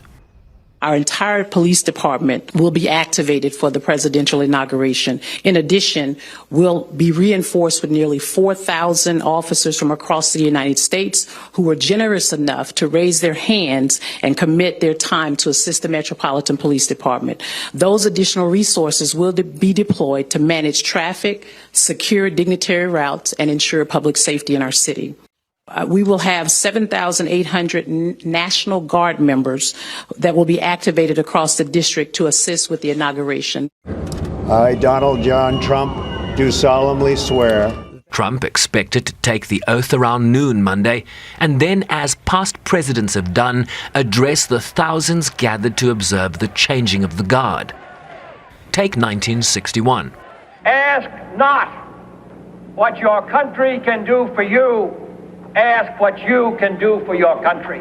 Our entire police department will be activated for the presidential inauguration. In addition, we'll be reinforced with nearly 4,000 officers from across the United States who were generous enough to raise their hands and commit their time to assist the Metropolitan Police Department. Those additional resources will be deployed to manage traffic, secure dignitary routes, and ensure public safety in our city. We will have 7,800 National Guard members that will be activated across the district to assist with the inauguration. I, Donald John Trump, do solemnly swear. Trump expected to take the oath around noon Monday and then, as past presidents have done, address the thousands gathered to observe the changing of the guard. Take 1961. Ask not what your country can do for you. Ask what you can do for your country.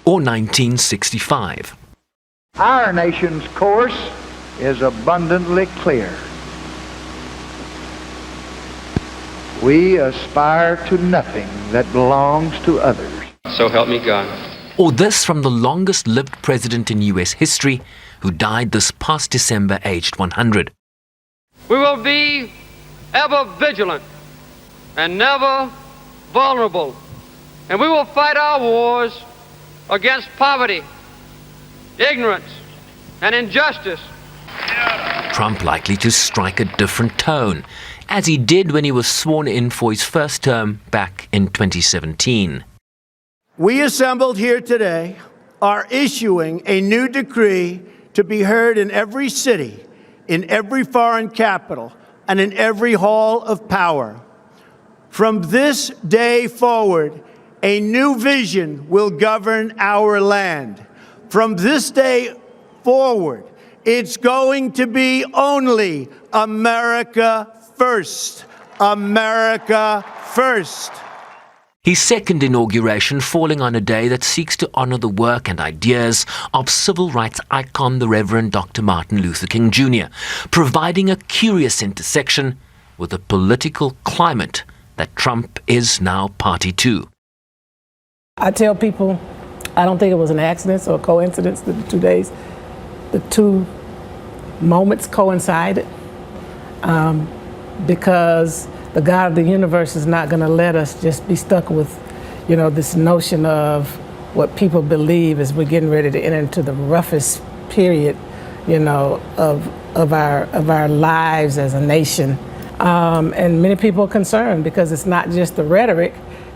Or 1965. Our nation's course is abundantly clear. We aspire to nothing that belongs to others. So help me God. Or this from the longest-lived president in U.S. history, who died this past December, aged 100. We will be ever vigilant and never vulnerable. And we will fight our wars against poverty, ignorance, and injustice. Trump likely to strike a different tone, as he did when he was sworn in for his first term back in 2017. We assembled here today are issuing a new decree to be heard in every city, in every foreign capital, and in every hall of power. From this day forward, a new vision will govern our land. From this day forward, it's going to be only America first. America first. His second inauguration falling on a day that seeks to honor the work and ideas of civil rights icon the Reverend Dr. Martin Luther King Jr., providing a curious intersection with the political climate that Trump is now party to. I tell people I don't think it was an accident or a coincidence that the two moments coincided, because the God of the universe is not going to let us just be stuck with, this notion of what people believe as we're getting ready to enter into the roughest period, of our lives as a nation. And many people are concerned because it's not just the rhetoric.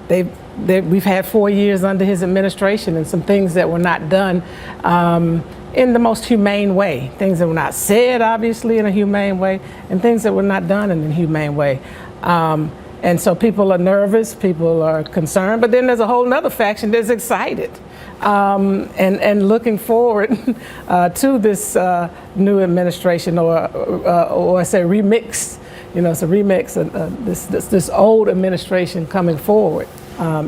We've had 4 years under his administration and some things that were not done in the most humane way. Things that were not said, obviously, in a humane way, and things that were not done in a humane way. And so people are nervous, people are concerned, but then there's a whole nother faction that's excited and looking forward to this new administration, or I say remix. It's a remix of this old administration coming forward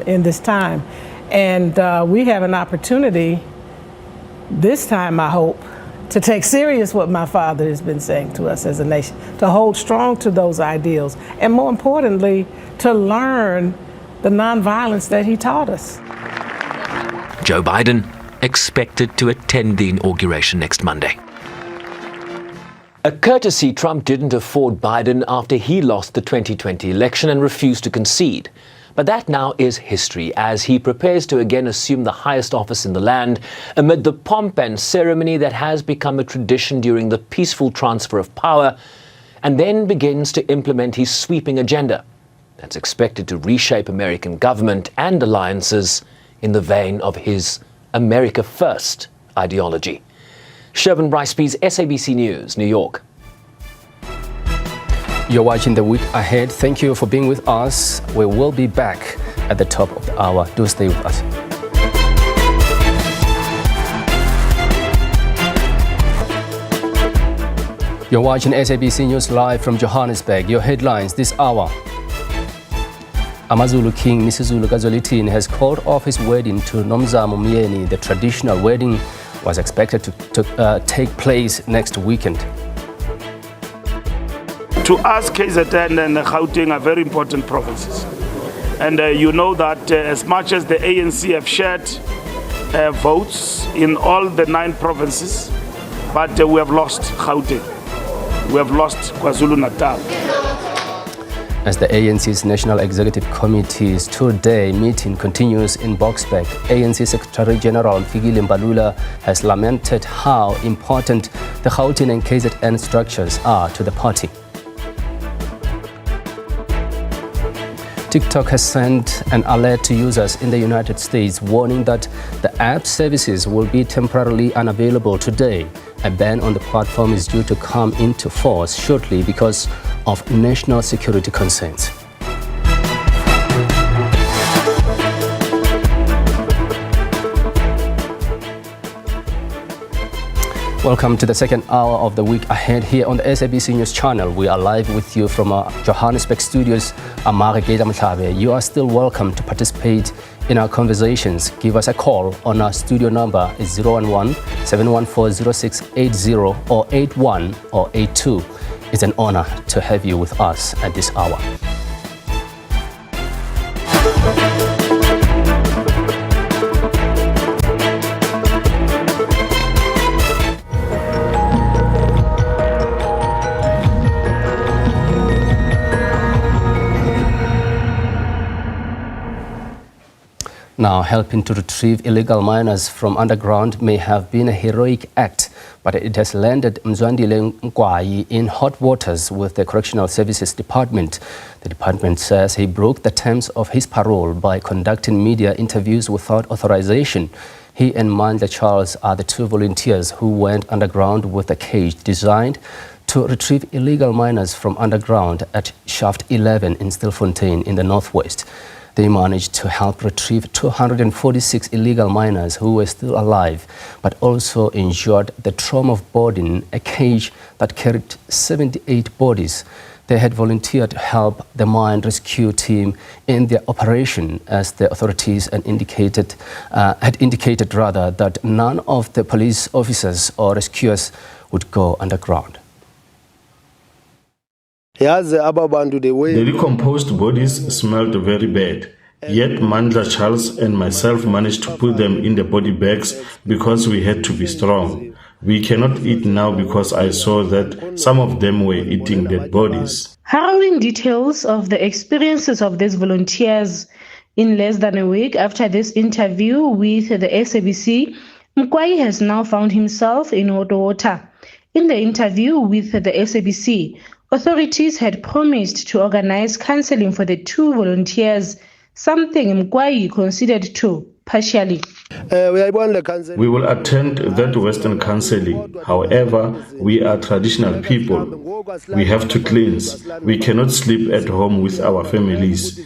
in this time. And we have an opportunity this time, I hope, to take serious what my father has been saying to us as a nation, to hold strong to those ideals, and more importantly, to learn the nonviolence that he taught us. Joe Biden expected to attend the inauguration next Monday. A courtesy Trump didn't afford Biden after he lost the 2020 election and refused to concede. But that now is history as he prepares to again assume the highest office in the land amid the pomp and ceremony that has become a tradition during the peaceful transfer of power, and then begins to implement his sweeping agenda that's expected to reshape American government and alliances in the vein of his America First ideology. Shervin Bryce-Pease, SABC News, New York. You're watching The Week Ahead. Thank you for being with us. We will be back at the top of the hour. Do stay with us. You're watching SABC News live from Johannesburg. Your headlines this hour. AmaZulu King Mrs. Zulu Kazolitini has called off his wedding to Nomzamo Myeni. The traditional wedding was expected to take place next weekend. To us, KZN and Gauteng are very important provinces. And you know that as much as the ANC have shared votes in all the 9 provinces, but we have lost Gauteng. We have lost KwaZulu-Natal. As the ANC's National Executive Committee's two-day meeting continues in Boksburg, ANC Secretary General Fikile Mbalula has lamented how important the Gauteng and KZN structures are to the party. TikTok has sent an alert to users in the United States warning that the app's services will be temporarily unavailable today. A ban on the platform is due to come into force shortly because of national security concerns. Welcome to the second hour of The Week Ahead here on the SABC News channel. We are live with you from our Johannesburg studios. You are still welcome to participate in our conversations. Give us a call on our studio number is 011-714-0680 or 81 or 82. It's an honor to have you with us at this hour. Now, helping to retrieve illegal miners from underground may have been a heroic act, but it has landed Mzwandile Nkwayi in hot waters with the Correctional Services Department. The department says he broke the terms of his parole by conducting media interviews without authorization. He and Mandla Charles are the 2 volunteers who went underground with a cage designed to retrieve illegal miners from underground at Shaft 11 in Stilfontein in the northwest. They managed to help retrieve 246 illegal miners who were still alive, but also endured the trauma of boarding a cage that carried 78 bodies. They had volunteered to help the mine rescue team in their operation, as the authorities had indicated that none of the police officers or rescuers would go underground. The decomposed bodies smelled very bad. Yet Mandla Charles and myself managed to put them in the body bags because we had to be strong. We cannot eat now because I saw that some of them were eating dead bodies. Harrowing details of the experiences of these volunteers. In less than a week after this interview with the SABC, Mqwayi has now found himself in hot water. In the interview with the SABC, authorities had promised to organize counseling for the two volunteers, something Mqwayi considered to partially. We will attend that Western counseling. However, we are traditional people. We have to cleanse. We cannot sleep at home with our families.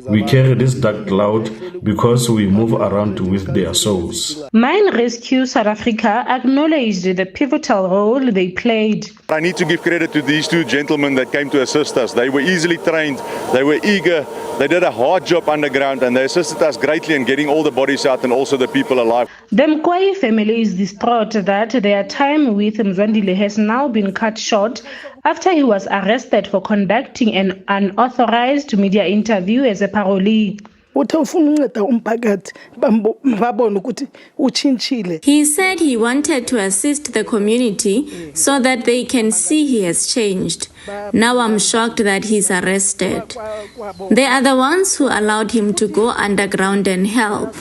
We carry this dark cloud because we move around with their souls. Mine Rescue South Africa acknowledged the pivotal role they played. I need to give credit to these two gentlemen that came to assist us. They were easily trained, they were eager, they did a hard job underground, and they assisted us greatly in getting all the bodies out and also the people alive. The Mqwayi family is distraught that their time with Mzwandile has now been cut short after he was arrested for conducting an unauthorized media interview as a parolee. He said he wanted to assist the community so that they can see he has changed. Now I'm shocked that he's arrested. They are the ones who allowed him to go underground and help.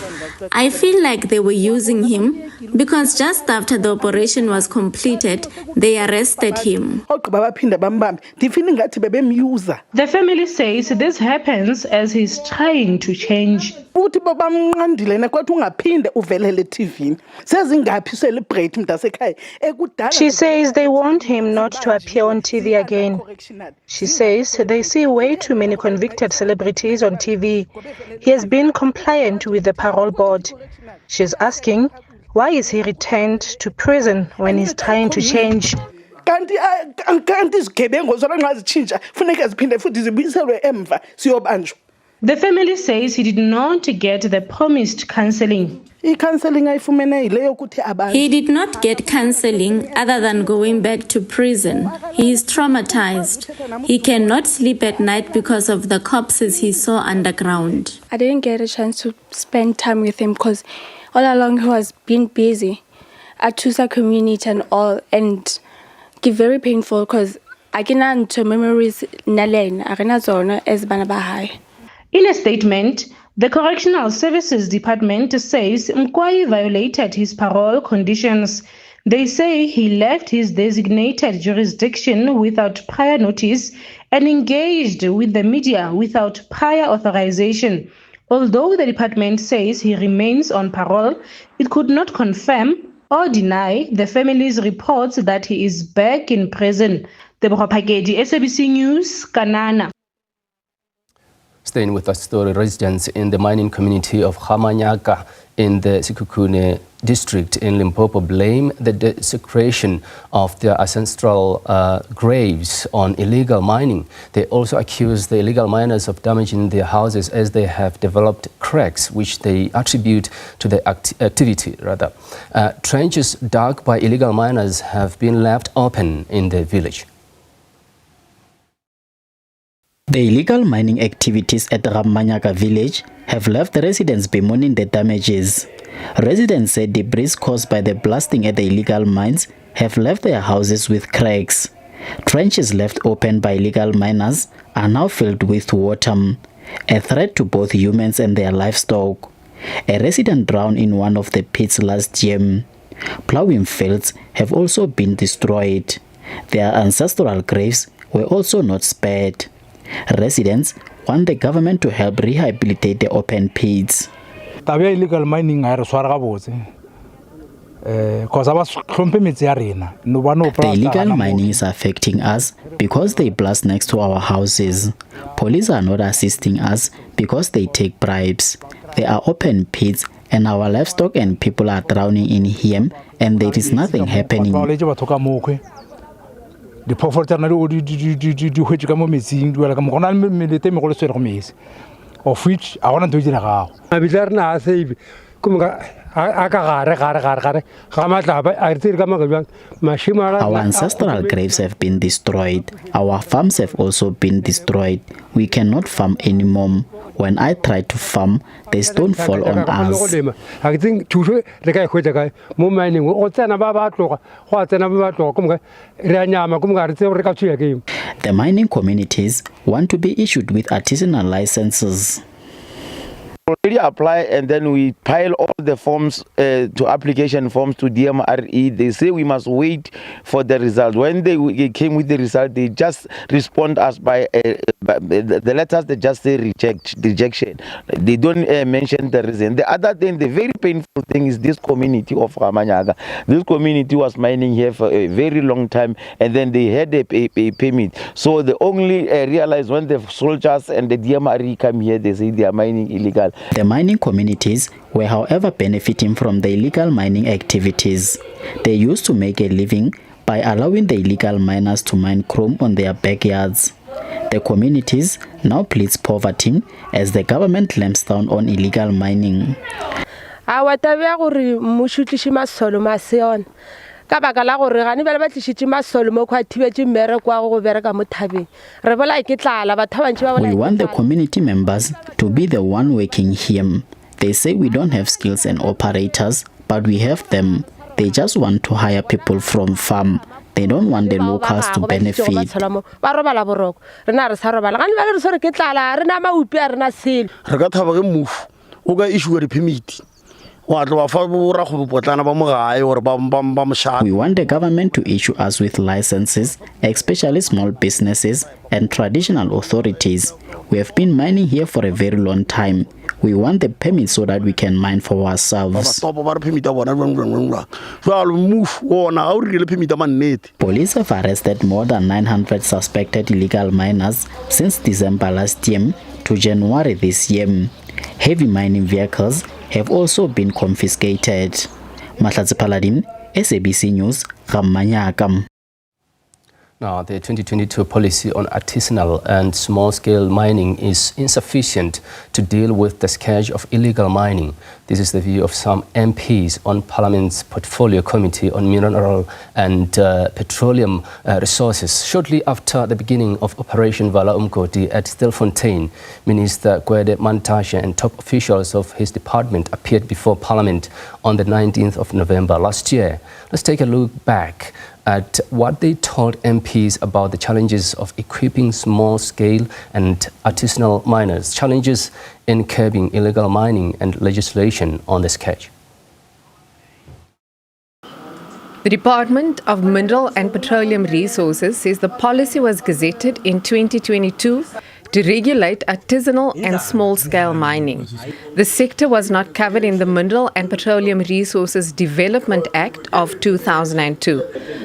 I feel like they were using him because just after the operation was completed, they arrested him. The family says this happens as he's trying to change. She says they want him not to appear on TV again. She says they see way too many convicted celebrities on TV. He has been compliant with the parole board. She's asking, why is he returned to prison when he's trying to change? The family says he did not get the promised counseling. He did not get counseling other than going back to prison. He is traumatized. He cannot sleep at night because of the corpses he saw underground. I didn't get a chance to spend time with him because all along he was being busy at Tusa community and all, and it's very painful because I cannot memories as banabahai. In a statement, the Correctional Services Department says Mqwayi violated his parole conditions. They say he left his designated jurisdiction without prior notice and engaged with the media without prior authorization. Although the department says he remains on parole, it could not confirm or deny the family's reports that he is back in prison. Deborah Pagedi, SABC News, Kanana. Staying with the story, residents in the mining community of Hamanyaka in the Sekhukhune district in Limpopo blame the desecration of their ancestral graves on illegal mining. They also accuse the illegal miners of damaging their houses as they have developed cracks, which they attribute to the activity. Trenches dug by illegal miners have been left open in the village. The illegal mining activities at Ramanyaka village have left the residents bemoaning the damages. Residents said debris caused by the blasting at the illegal mines have left their houses with cracks. Trenches left open by illegal miners are now filled with water, a threat to both humans and their livestock. A resident drowned in one of the pits last year. Plowing fields have also been destroyed. Their ancestral graves were also not spared. Residents want the government to help rehabilitate the open pits. Illegal mining The illegal mining is affecting us because they blast next to our houses. Police are not assisting us because they take bribes. There are open pits and our livestock and people are drowning in here and there is nothing happening. Of which I want to do Our ancestral graves have been destroyed. Our farms have also been destroyed. We cannot farm anymore. When I try to farm, they don't fall on us. The mining communities want to be issued with artisanal licenses. Already apply and then we pile all the forms to application forms to DMRE. They say we must wait for the result. When they came with the result, they just respond us by the letters. They just say rejection. They don't mention the reason. The other thing, the very painful thing is this community of Ramanyaga. This community was mining here for a very long time and then they had a permit. So they only realized when the soldiers and the DMRE come here, they say they are mining illegal. The mining communities were, however, benefiting from the illegal mining activities. They used to make a living by allowing the illegal miners to mine chrome on their backyards. The communities now pleads poverty as the government clamps down on illegal mining. We want the community members to be the one working here. They say we don't have skills and operators, but we have them. They just want to hire people from farm. They don't want the locals to benefit. We want the government to issue us with licenses, especially small businesses and traditional authorities. We have been mining here for a very long time. We want the permit so that we can mine for ourselves. Police have arrested more than 900 suspected illegal miners since December last year to January this year. Heavy mining vehicles have also been confiscated. Mahlatsi Paladim, SABC News, Rammanyaka. Now, the 2022 policy on artisanal and small-scale mining is insufficient to deal with the scourge of illegal mining. This is the view of some MPs on Parliament's Portfolio Committee on Mineral and Petroleum Resources. Shortly after the beginning of Operation Vala Umkoti at Stilfontein, Minister Gwede Mantashe and top officials of his department appeared before Parliament on the 19th of November last year. Let's take a look back at what they told MPs about the challenges of equipping small-scale and artisanal miners, challenges in curbing illegal mining and legislation on the sketch. The Department of Mineral and Petroleum Resources says the policy was gazetted in 2022 to regulate artisanal and small-scale mining. The sector was not covered in the Mineral and Petroleum Resources Development Act of 2002.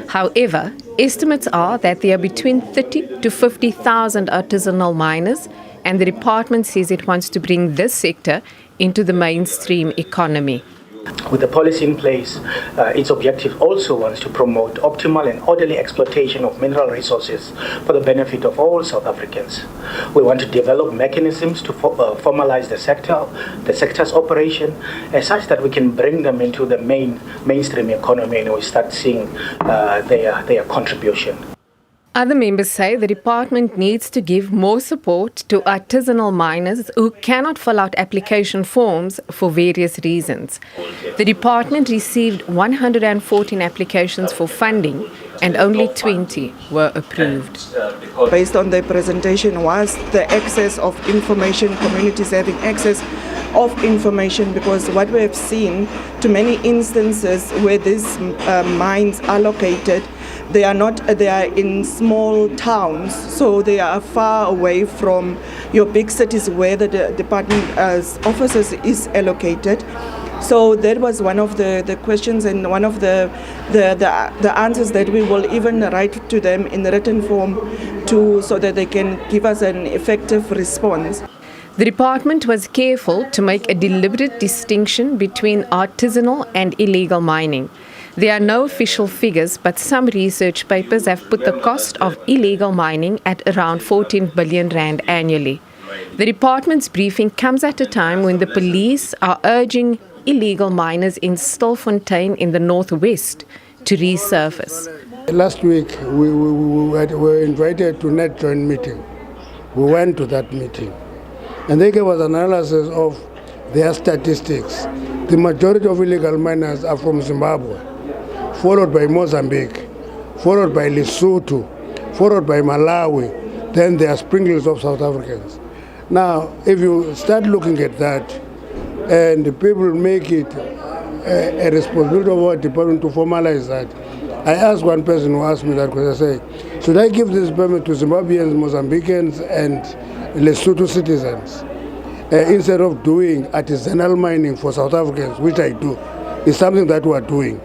However, estimates are that there are between 30 to 50,000 artisanal miners, and the department says it wants to bring this sector into the mainstream economy. With the policy in place, its objective also wants to promote optimal and orderly exploitation of mineral resources for the benefit of all South Africans. We want to develop mechanisms to formalize the sector's operation, such that we can bring them into the mainstream economy and we start seeing their contribution. Other members say the department needs to give more support to artisanal miners who cannot fill out application forms for various reasons. The department received 114 applications for funding and only 20 were approved. Based on the presentation was the access of information, communities having access of information, because what we have seen to many instances where these mines are located, they are in small towns, so they are far away from your big cities where the department offices is allocated. So that was one of the questions and one of the answers that we will even write to them in written form so that they can give us an effective response. The department was careful to make a deliberate distinction between artisanal and illegal mining. There are no official figures, but some research papers have put the cost of illegal mining at around 14 billion rand annually. The department's briefing comes at a time when the police are urging illegal miners in Stilfontein in the northwest to resurface. Last week, we were invited to net joint meeting. We went to that meeting, and they gave us analysis of their statistics. The majority of illegal miners are from Zimbabwe, followed by Mozambique, followed by Lesotho, followed by Malawi. Then there are sprinkles of South Africans. Now, if you start looking at that, and the people make it a responsibility of our department to formalize that. I asked one person who asked me that question, I say, should I give this permit to Zimbabweans, Mozambicans, and Lesotho citizens instead of doing artisanal mining for South Africans, which I do? It's something that we're doing.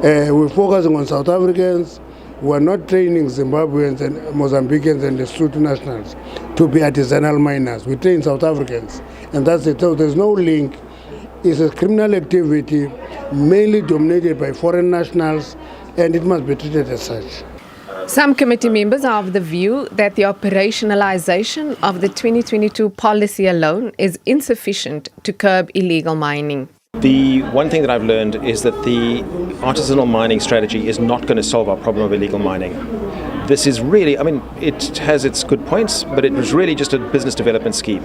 We're focusing on South Africans. We're not training Zimbabweans and Mozambicans and Lesotho nationals to be artisanal miners. We train South Africans, and that's it. So there's no link. It's a criminal activity mainly dominated by foreign nationals, and it must be treated as such. Some committee members are of the view that the operationalization of the 2022 policy alone is insufficient to curb illegal mining. The one thing that I've learned is that the artisanal mining strategy is not going to solve our problem of illegal mining. This is really, it has its good points, but it was really just a business development scheme.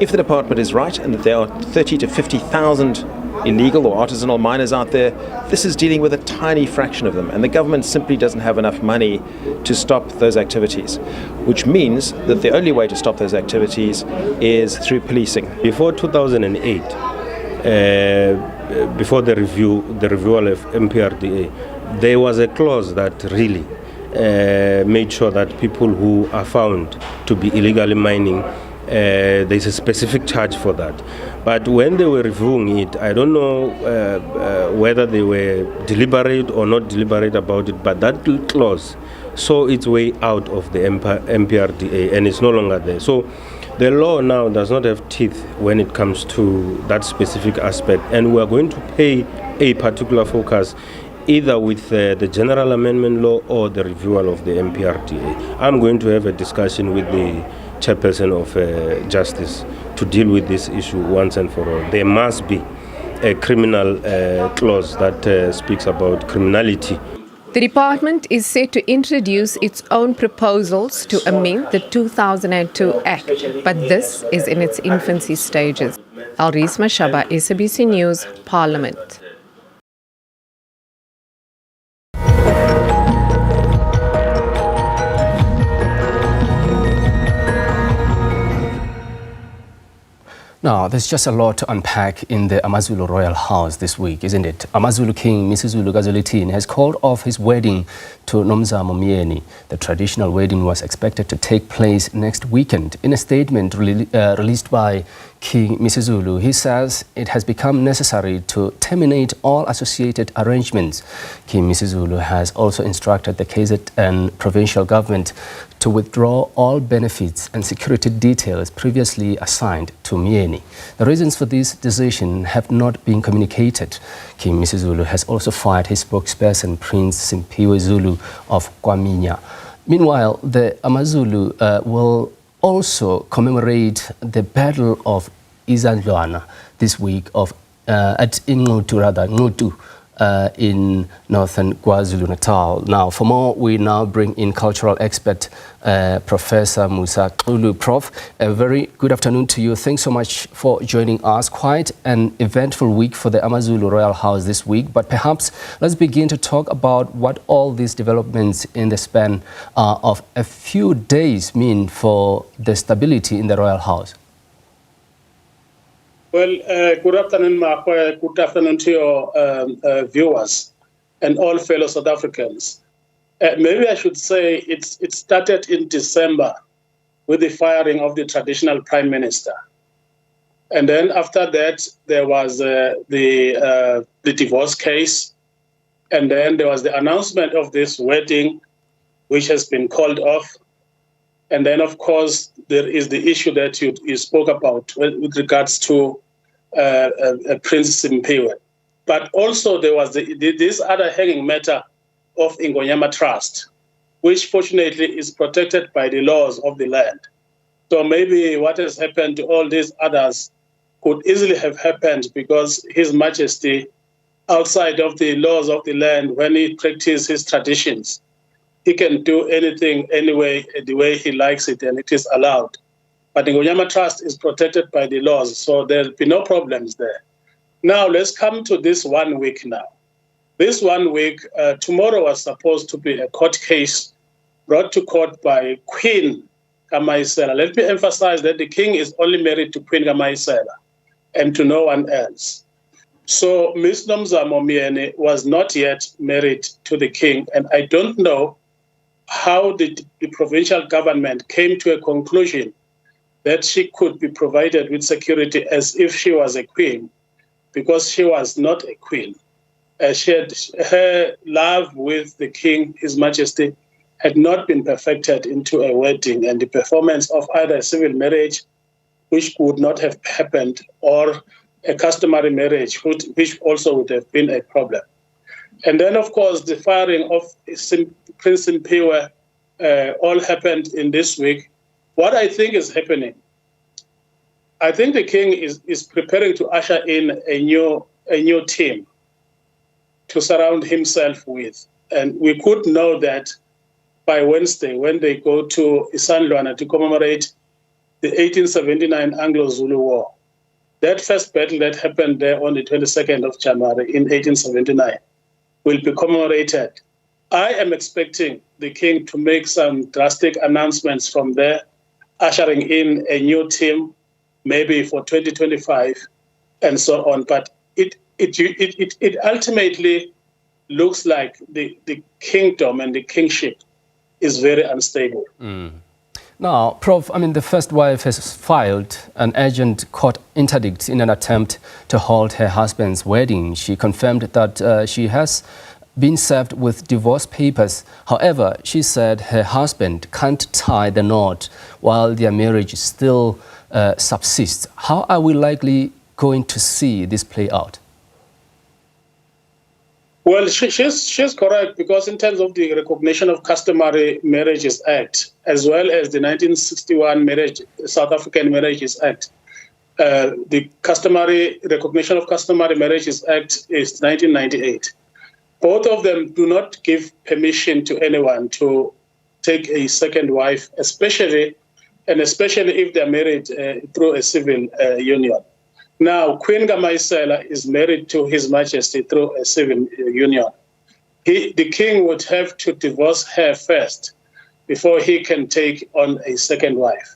If the department is right and that there are 30 to 50,000 illegal or artisanal miners out there, this is dealing with a tiny fraction of them, and the government simply doesn't have enough money to stop those activities, which means that the only way to stop those activities is through policing. Before 2008, before the reviewal of MPRDA, there was a clause that really made sure that people who are found to be illegally mining, there's a specific charge for that. But when they were reviewing it, I don't know whether they were deliberate or not deliberate about it, but that clause saw its way out of the MPRDA, and it's no longer there. So the law now does not have teeth when it comes to that specific aspect, and we are going to pay a particular focus either with the General Amendment Law or the reviewal of the MPRDA. I'm going to have a discussion with the chairperson of Justice to deal with this issue once and for all. There must be a criminal clause that speaks about criminality. The department is set to introduce its own proposals to amend the 2002 Act, but this is in its infancy stages. Alris Mashaba, SABC News, Parliament. Now, there's just a lot to unpack in the AmaZulu Royal House this week, isn't it? AmaZulu King Misuzulu Gazoletini has called off his wedding to Nomzamo Myeni. The traditional wedding was expected to take place next weekend. In a statement released by King Misuzulu, he says it has become necessary to terminate all associated arrangements. King Misuzulu has also instructed the KZN provincial government to withdraw all benefits and security details previously assigned to Myeni. The reasons for this decision have not been communicated. King Misuzulu has also fired his spokesperson, Prince Simpiwe Zulu of Kwaminya. Meanwhile, the AmaZulu will also commemorate the Battle of Izandlwana this week at Ngutu in northern KwaZulu-Natal. Now, for more, we now bring in cultural expert Professor Musa Zulu. Prof, a very good afternoon to you. Thanks so much for joining us. Quite an eventful week for the AmaZulu Royal House this week, but perhaps let's begin to talk about what all these developments in the span of a few days mean for the stability in the Royal House. Well, good afternoon, Mark. Good afternoon to your viewers and all fellow South Africans. Maybe I should say it started in December with the firing of the traditional prime minister. And then after that, there was the divorce case. And then there was the announcement of this wedding, which has been called off. And then, of course, there is the issue that you spoke about with regards to Prince Meyiwa. But also there was this other hanging matter of Ingonyama Trust, which fortunately is protected by the laws of the land. So maybe what has happened to all these others could easily have happened because His Majesty, outside of the laws of the land, when he practices his traditions, he can do anything anyway, the way he likes it, and it is allowed. But the Ingonyama Trust is protected by the laws, so there'll be no problems there. Now, let's come to this 1 week now. This 1 week, tomorrow was supposed to be a court case brought to court by Queen Kamaisela. Let me emphasize that the king is only married to Queen Kamaisela and to no one else. So Ms. Nomzamo Miene was not yet married to the king, and I don't know how the provincial government came to a conclusion that she could be provided with security as if she was a queen, because she was not a queen. Her love with the king, His Majesty, had not been perfected into a wedding, and the performance of either a civil marriage, which would not have happened, or a customary marriage, which also would have been a problem. And then, of course, the firing of Prince Meyiwa all happened in this week. What I think is happening, I think the king is preparing to usher in a new team to surround himself with. And we could know that by Wednesday, when they go to Isanlwana to commemorate the 1879 Anglo-Zulu War. That first battle that happened there on the 22nd of January in 1879 will be commemorated. I am expecting the king to make some drastic announcements from there, ushering in a new team, maybe for 2025 and so on. But it ultimately looks like the kingdom and the kingship is very unstable. Now, Prof, the first wife has filed an urgent court interdict in an attempt to halt her husband's wedding. She confirmed that she has been served with divorce papers. However, she said her husband can't tie the knot while their marriage still subsists. How are we likely going to see this play out? Well, she's correct, because in terms of the Recognition of Customary Marriages Act, as well as the 1961 South African Marriages Act, the Recognition of Customary Marriages Act is 1998. Both of them do not give permission to anyone to take a second wife, especially if they're married through a civil union. Now, Queen Kamaisela is married to His Majesty through a civil union. The king would have to divorce her first before he can take on a second wife.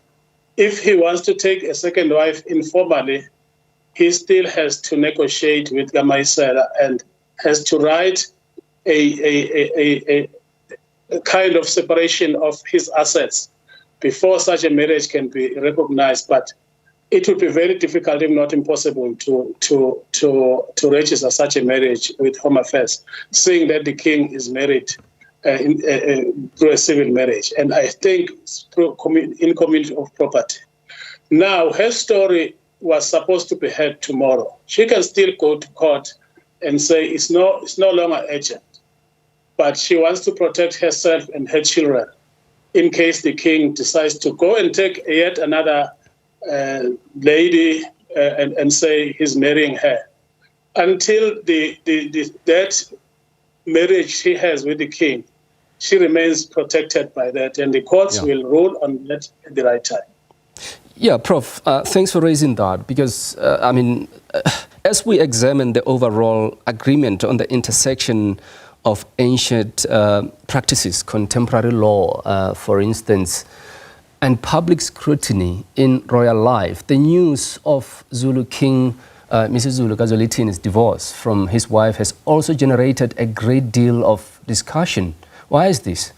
If he wants to take a second wife informally, he still has to negotiate with Kamaisela and has to write a kind of separation of his assets before such a marriage can be recognized. But it would be very difficult, if not impossible, to register such a marriage with Home Affairs, seeing that the king is married through a civil marriage, and I think through in community of property. Now, her story was supposed to be heard tomorrow. She can still go to court and say it's no longer urgent, but she wants to protect herself and her children in case the king decides to go and take yet another lady and say he's marrying her. Until that marriage she has with the king, she remains protected by that, and the courts will rule on that at the right time. Yeah, Prof, thanks for raising that, because, as we examine the overall agreement on the intersection of ancient practices, contemporary law, for instance, and public scrutiny in royal life, the news of Zulu King Mrs. Zulu Kazolithine's divorce from his wife has also generated a great deal of discussion. Why is this?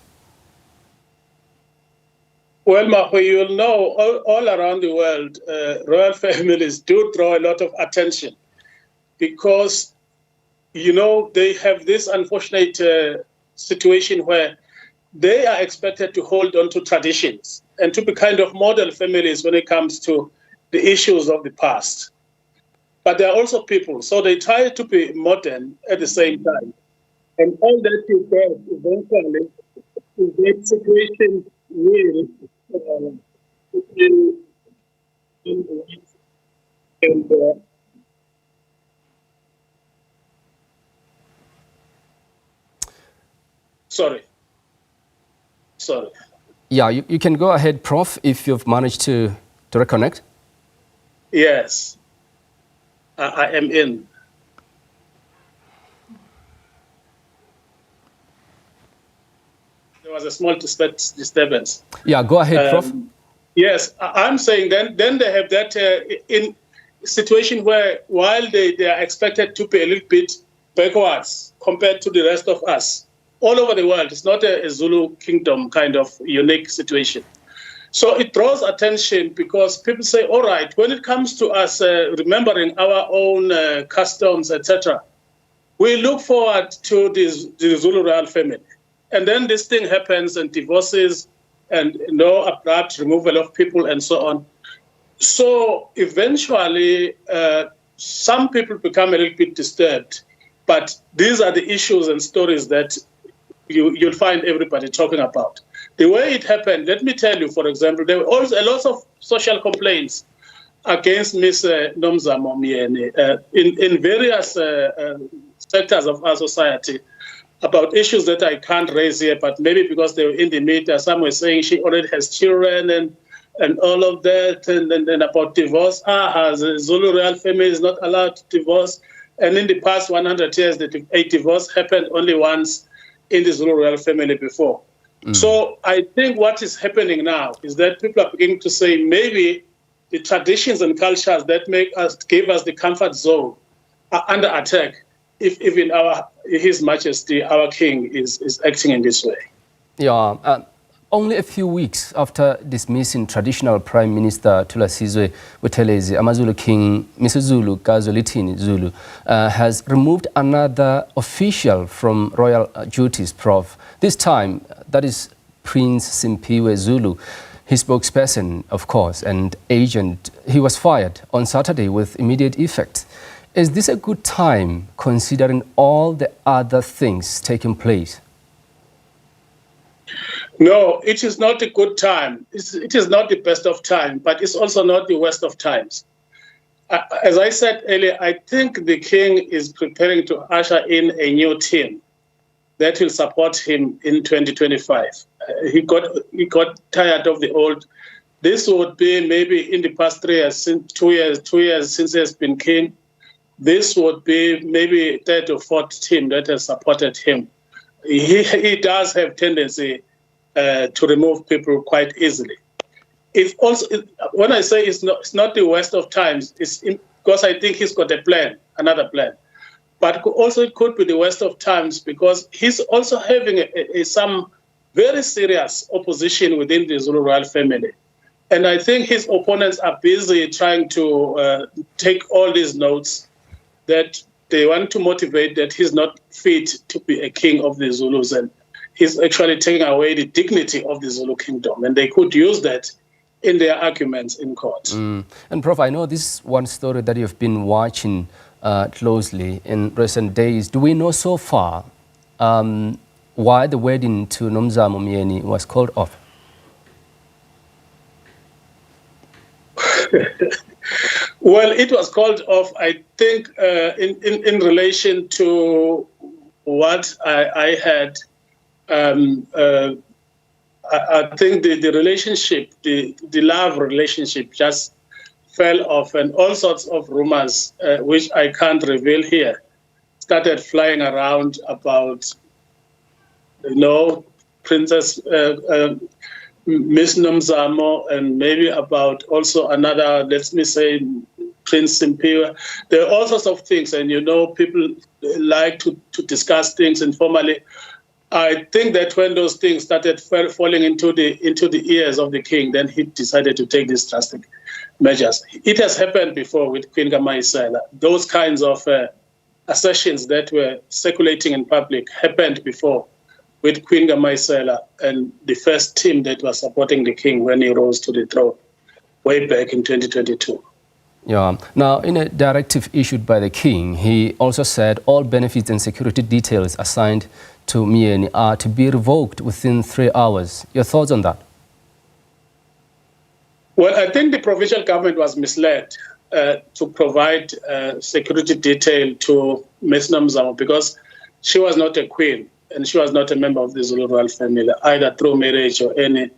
Well, Mahu, you'll know all around the world, royal families do draw a lot of attention because, you know, they have this unfortunate situation where they are expected to hold on to traditions and to be kind of model families when it comes to the issues of the past. But there are also people, so they try to be modern at the same time. And all that is there eventually is that situation will Sorry. Yeah, you can go ahead, Prof, if you've managed to reconnect. Yes, I am in. There was a small disturbance. Yeah, go ahead, Prof. Yes, I'm saying then they have that in situation where while they are expected to be a little bit backwards compared to the rest of us, all over the world. It's not a Zulu kingdom kind of unique situation. So it draws attention because people say, all right, when it comes to us remembering our own customs, etc., we look forward to the Zulu royal family. And then this thing happens and divorces and no abrupt removal of people and so on. So eventually, some people become a little bit disturbed. But these are the issues and stories that you'll find everybody talking about. The way it happened, let me tell you, for example, there were also a lot of social complaints against Ms. Nomza Momieni in various sectors of our society about issues that I can't raise here, but maybe because they were in the media, some were saying she already has children and all of that, and about divorce. The Zulu royal family is not allowed to divorce. And in the past 100 years, a divorce happened only once in the Zulu royal family before. So I think what is happening now is that people are beginning to say maybe the traditions and cultures that gave us the comfort zone are under attack if even His Majesty, our King, is acting in this way. Yeah, only a few weeks after dismissing traditional Prime Minister Thulasizwe Buthelezi, Amazulu King Mr. Zulu Kazolithini Zulu has removed another official from royal duties, Prof. This time, that is Prince Simphiwe Zulu, his spokesperson, of course, and agent. He was fired on Saturday with immediate effect. Is this a good time, considering all the other things taking place? No, it is not a good time. It is not the best of time, but it's also not the worst of times. As I said earlier, I think the king is preparing to usher in a new team that will support him in 2025. He got tired of the old. This would be maybe in the past 3 years, 2 years since he has been king. This would be maybe third or fourth team that has supported him. He does have tendency to remove people quite easily. It's also, when I say it's not the worst of times, it's because I think he's got a plan, another plan. But also it could be the worst of times because he's also having some very serious opposition within the Zulu royal family. And I think his opponents are busy trying to take all these notes that they want to motivate that he's not fit to be a king of the Zulus, and he's actually taking away the dignity of the Zulu kingdom. And they could use that in their arguments in court. And Prof, I know this is one story that you've been watching closely in recent days. Do we know so far why the wedding to Nomza Momieni was called off? Well, it was called off, I think, in relation to what I had. I think the relationship, the love relationship just fell off, and all sorts of rumors, which I can't reveal here, started flying around about, Princess Miss Nomzamo, and maybe about also another, let me say, Prince Simphiwe. There are all sorts of things, and people like to discuss things informally. I think that when those things started falling into the ears of the king, then he decided to take these drastic measures. It has happened before with Queen Gamaisela. Those kinds of assertions that were circulating in public happened before with Queen Gamaisela and the first team that was supporting the king when he rose to the throne way back in 2022. Yeah. Now, in a directive issued by the king, he also said all benefits and security details assigned to Myeni are to be revoked within 3 hours. Your thoughts on that? Well, I think the provincial government was misled to provide security detail to Ms. Nomzamo because she was not a queen and she was not a member of the Zulu royal family, either through marriage or any.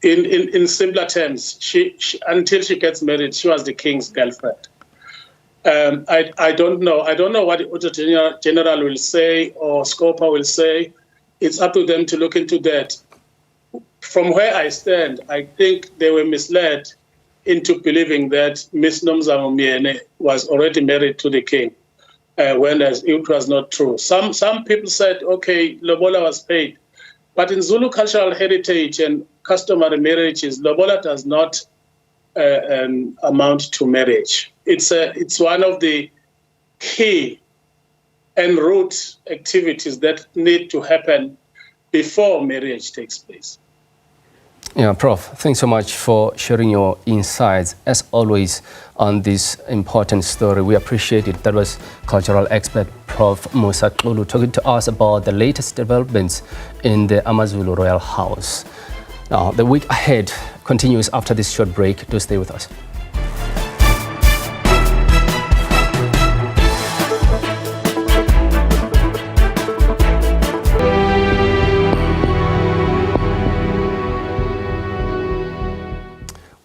In simpler terms, she until she gets married, she was the king's girlfriend. I don't know. I don't know what the Auditor General will say or Scopa will say. It's up to them to look into that. From where I stand, I think they were misled into believing that Ms. Nomzamo Myeni was already married to the king, when it was not true. Some people said, okay, lobola was paid. But in Zulu cultural heritage and customary marriages, lobola does not amount to marriage. It's one of the key and root activities that need to happen before marriage takes place. Yeah, Prof, thanks so much for sharing your insights, as always, on this important story. We appreciate it. That was cultural expert Prof Musa Xulu talking to us about the latest developments in the AmaZulu Royal House. Now, the week ahead continues after this short break. Do stay with us.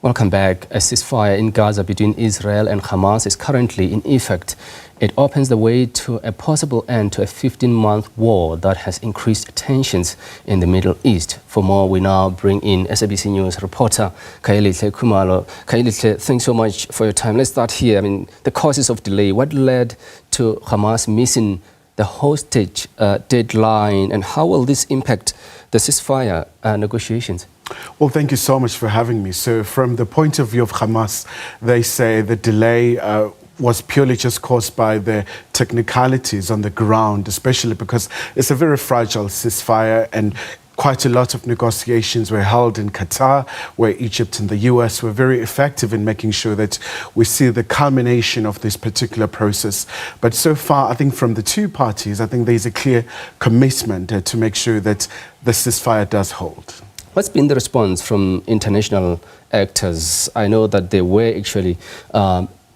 Welcome back. A ceasefire in Gaza between Israel and Hamas is currently in effect. It opens the way to a possible end to a 15-month war that has increased tensions in the Middle East. For more, we now bring in SABC News reporter Kaelihle Khumalo. Kaelihle, thanks so much for your time. Let's start here. I mean, the causes of delay. What led to Hamas missing the hostage deadline, and how will this impact the ceasefire negotiations? Well, thank you so much for having me. So from the point of view of Hamas, they say the delay was purely just caused by the technicalities on the ground, especially because it's a very fragile ceasefire, and quite a lot of negotiations were held in Qatar, where Egypt and the US were very effective in making sure that we see the culmination of this particular process. But so far, I think from the two parties, I think there's a clear commitment to make sure that the ceasefire does hold. What's been the response from international actors? I know that they were actually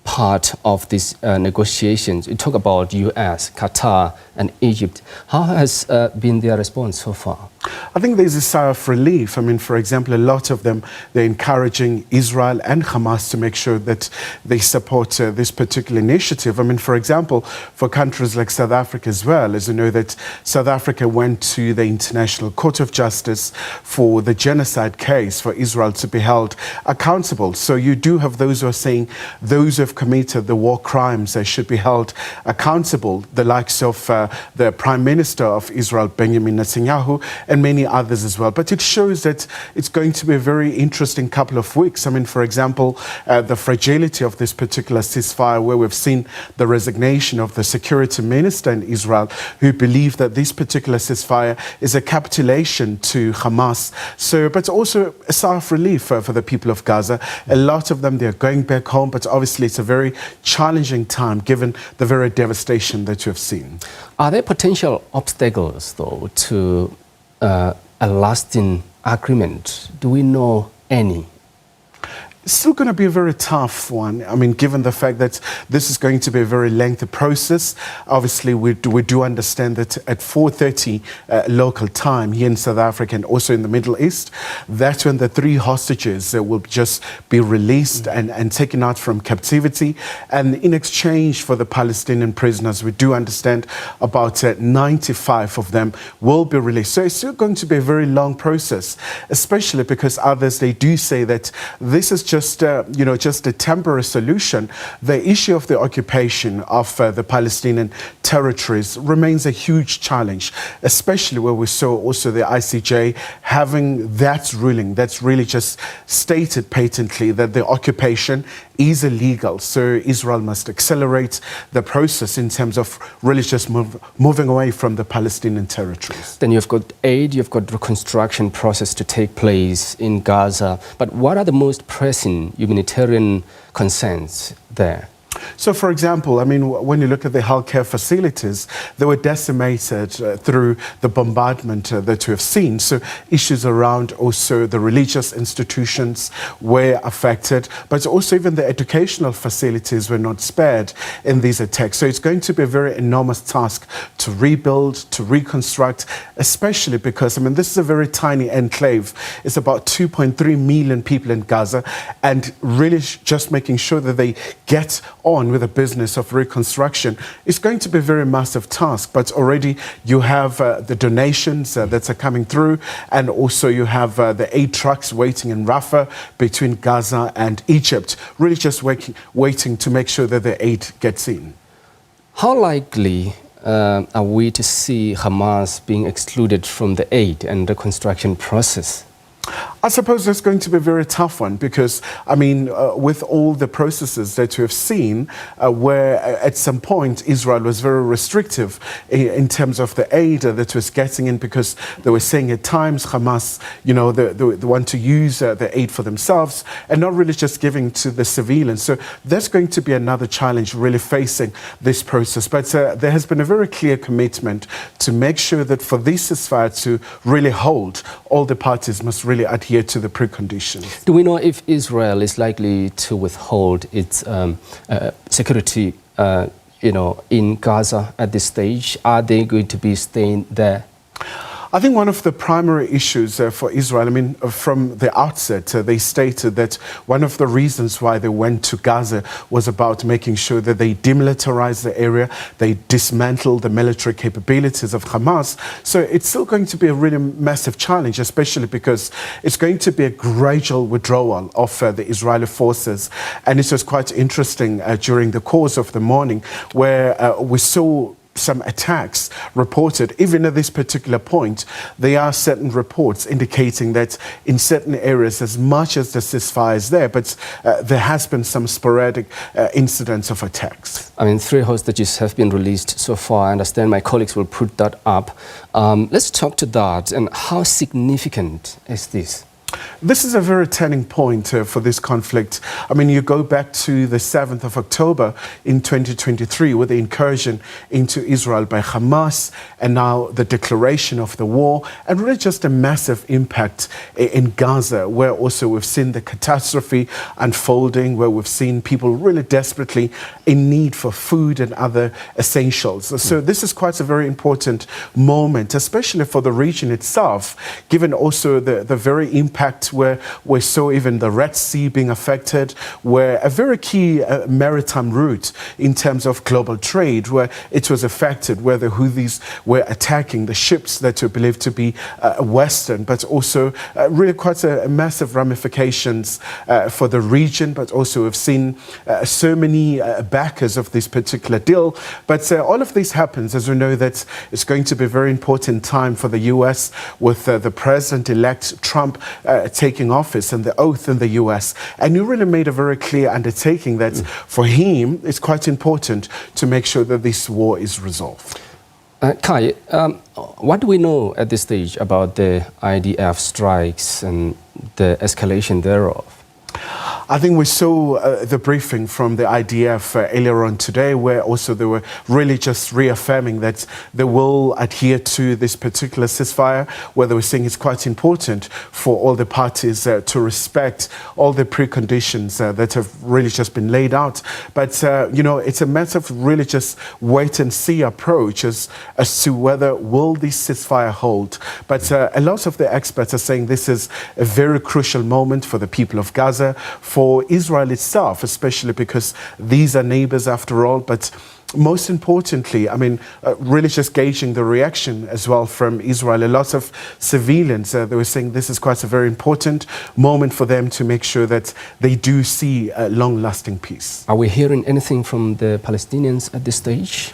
part of these negotiations. You talk about US, Qatar, and Egypt. How has been their response so far? I think there's a sigh of relief. I mean, for example, a lot of them, they're encouraging Israel and Hamas to make sure that they support this particular initiative. I mean, for example, for countries like South Africa as well, as you know, that South Africa went to the International Court of Justice for the genocide case for Israel to be held accountable. So you do have those who are saying those who have committed the war crimes, they should be held accountable, the likes of the Prime Minister of Israel, Benjamin Netanyahu, and many others as well. But it shows that it's going to be a very interesting couple of weeks. I mean, for example, the fragility of this particular ceasefire, where we've seen the resignation of the security minister in Israel, who believe that this particular ceasefire is a capitulation to Hamas. So, but also a sigh of relief for the people of Gaza. A lot of them, they're going back home, but obviously it's a very challenging time given the very devastation that you have seen. Are there potential obstacles, though, to a lasting agreement? Do we know any? It's still going to be a very tough one. I mean, given the fact that this is going to be a very lengthy process. Obviously, we do understand that at 4:30 local time here in South Africa and also in the Middle East, that's when the 3 hostages will just be released and taken out from captivity. And in exchange for the Palestinian prisoners, we do understand about 95 of them will be released. So it's still going to be a very long process, especially because others, they do say that this is just just a temporary solution, the issue of the occupation of the Palestinian territories remains a huge challenge, especially where we saw also the ICJ having that ruling that's really just stated patently that the occupation is illegal. So Israel must accelerate the process in terms of really just moving away from the Palestinian territories. Then you've got aid, you've got reconstruction process to take place in Gaza. But what are the most pressing humanitarian concerns there? So, for example, I mean, when you look at the healthcare facilities, they were decimated through the bombardment that we have seen. So issues around also the religious institutions were affected, but also even the educational facilities were not spared in these attacks. So it's going to be a very enormous task to rebuild, to reconstruct, especially because, I mean, this is a very tiny enclave. It's about 2.3 million people in Gaza, and really just making sure that they get on with the business of reconstruction is going to be a very massive task. But already you have the donations that are coming through, and also you have the aid trucks waiting in Rafah between Gaza and Egypt, really just waiting to make sure that the aid gets in. How likely are we to see Hamas being excluded from the aid and reconstruction process? I suppose that's going to be a very tough one because, I mean, with all the processes that we have seen, where at some point Israel was very restrictive in terms of the aid that was getting in, because they were saying at times Hamas, you know, they want to use the aid for themselves and not really just giving to the civilians. So that's going to be another challenge really facing this process. But there has been a very clear commitment to make sure that for this ceasefire to really hold, all the parties must really adhere to the preconditions. Do we know if Israel is likely to withhold its security, in Gaza at this stage? Are they going to be staying there? I think one of the primary issues for Israel, I mean, from the outset, they stated that one of the reasons why they went to Gaza was about making sure that they demilitarize the area, they dismantle the military capabilities of Hamas. So it's still going to be a really massive challenge, especially because it's going to be a gradual withdrawal of the Israeli forces. And it was quite interesting during the course of the morning where we saw some attacks reported. Even at this particular point, there are certain reports indicating that in certain areas, as much as the ceasefire is there, but there has been some sporadic incidents of attacks. I mean, 3 hostages have been released so far. I understand my colleagues will put that up. Let's talk to that. And how significant is this? This is a very turning point for this conflict. I mean, you go back to the 7th of October in 2023 with the incursion into Israel by Hamas, and now the declaration of the war, and really just a massive impact in Gaza, where also we've seen the catastrophe unfolding, where we've seen people really desperately in need for food and other essentials. So this is quite a very important moment, especially for the region itself, given also the very impact where we saw even the Red Sea being affected, where a very key maritime route in terms of global trade, where it was affected, where the Houthis were attacking the ships that were believed to be Western, but also really quite a massive ramifications for the region. But also we've seen so many backers of this particular deal. But all of this happens as we know that it's going to be a very important time for the US with the President-elect Trump taking office and the oath in the US. And you really made a very clear undertaking that for him, it's quite important to make sure that this war is resolved. Kai, what do we know at this stage about the IDF strikes and the escalation thereof? I think we saw the briefing from the IDF earlier on today, where also they were really just reaffirming that they will adhere to this particular ceasefire, where they were saying it's quite important for all the parties to respect all the preconditions that have really just been laid out. But, it's a matter of really just wait and see approach as to whether will this ceasefire hold. But a lot of the experts are saying this is a very crucial moment for the people of Gaza, for Israel itself, especially because these are neighbors after all, but most importantly, I mean, really just gauging the reaction as well from Israel. A lot of civilians, they were saying this is quite a very important moment for them to make sure that they do see a long-lasting peace. Are we hearing anything from the Palestinians at this stage?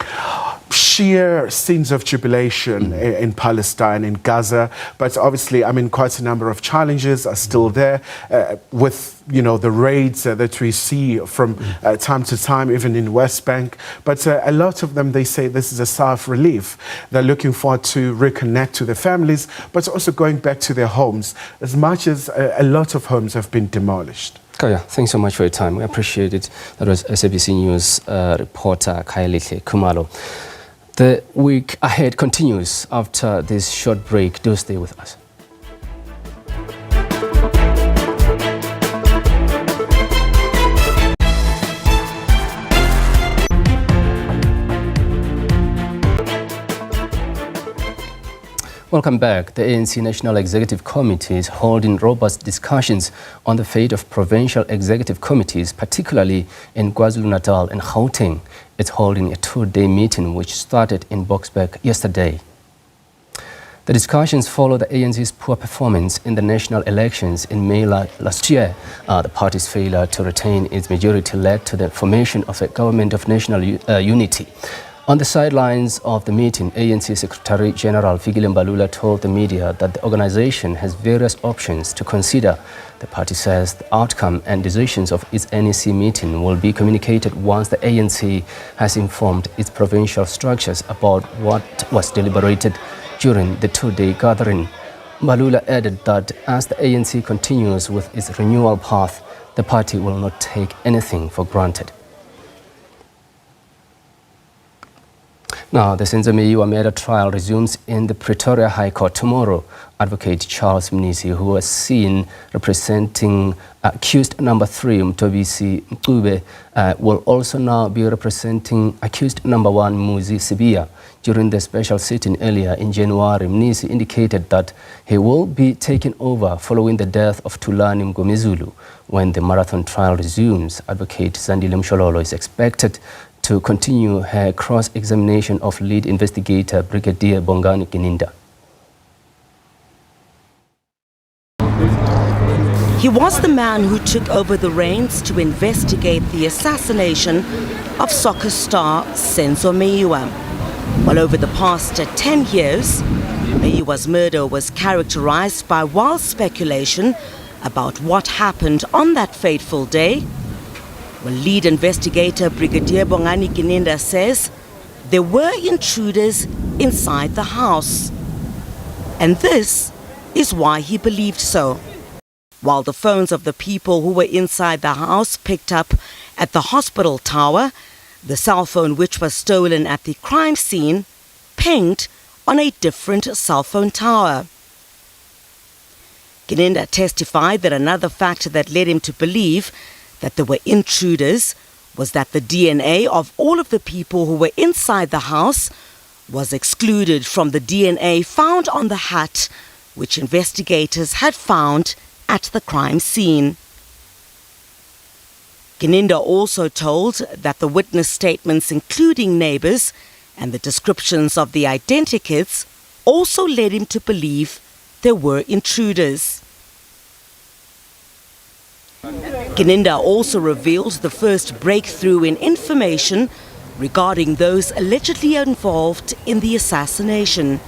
Sheer scenes of jubilation in Palestine, in Gaza, but obviously, I mean, quite a number of challenges are still there with, you know, the raids that we see from time to time, even in West Bank. But a lot of them, they say this is a sigh of relief. They're looking forward to reconnect to their families, but also going back to their homes, as much as a lot of homes have been demolished. Kaya, thanks so much for your time. We appreciate it. That was SABC News reporter Kailite Kumalo. The week ahead continues after this short break. Do stay with us. Welcome back. The ANC National Executive Committee is holding robust discussions on the fate of provincial executive committees, particularly in KwaZulu-Natal and Gauteng. It's holding a two-day meeting which started in Boksburg yesterday. The discussions follow the ANC's poor performance in the national elections in May last year. The party's failure to retain its majority led to the formation of a government of national unity. On the sidelines of the meeting, ANC Secretary General Fikile Mbalula told the media that the organization has various options to consider. The party says the outcome and decisions of its NEC meeting will be communicated once the ANC has informed its provincial structures about what was deliberated during the two-day gathering. Mbalula added that as the ANC continues with its renewal path, the party will not take anything for granted. Now, the Senzo Meyiwa murder trial resumes in the Pretoria High Court tomorrow. Advocate Charles Mnisi, who was seen representing accused number 3, Mtobisi Mcube, will also now be representing accused number 1, Muzi Sibia. During the special sitting earlier in January, Mnisi indicated that he will be taken over following the death of Thulani Mgomezulu. When the marathon trial resumes, Advocate Zandile Mshololo is expected to continue her cross-examination of lead investigator Brigadier Bongani Gininda. He was the man who took over the reins to investigate the assassination of soccer star Senzo Meyiwa. Well, over the past 10 years, Meyiwa's murder was characterized by wild speculation about what happened on that fateful day. Well, lead investigator Brigadier Bongani Gininda says there were intruders inside the house. And this is why he believed so. While the phones of the people who were inside the house picked up at the hospital tower, the cell phone which was stolen at the crime scene pinged on a different cell phone tower. Gininda testified that another factor that led him to believe that there were intruders was that the DNA of all of the people who were inside the house was excluded from the DNA found on the hat, which investigators had found at the crime scene. Gininda also told that the witness statements, including neighbors, and the descriptions of the identikits also led him to believe there were intruders. Gininda also revealed the first breakthrough in information regarding those allegedly involved in the assassination.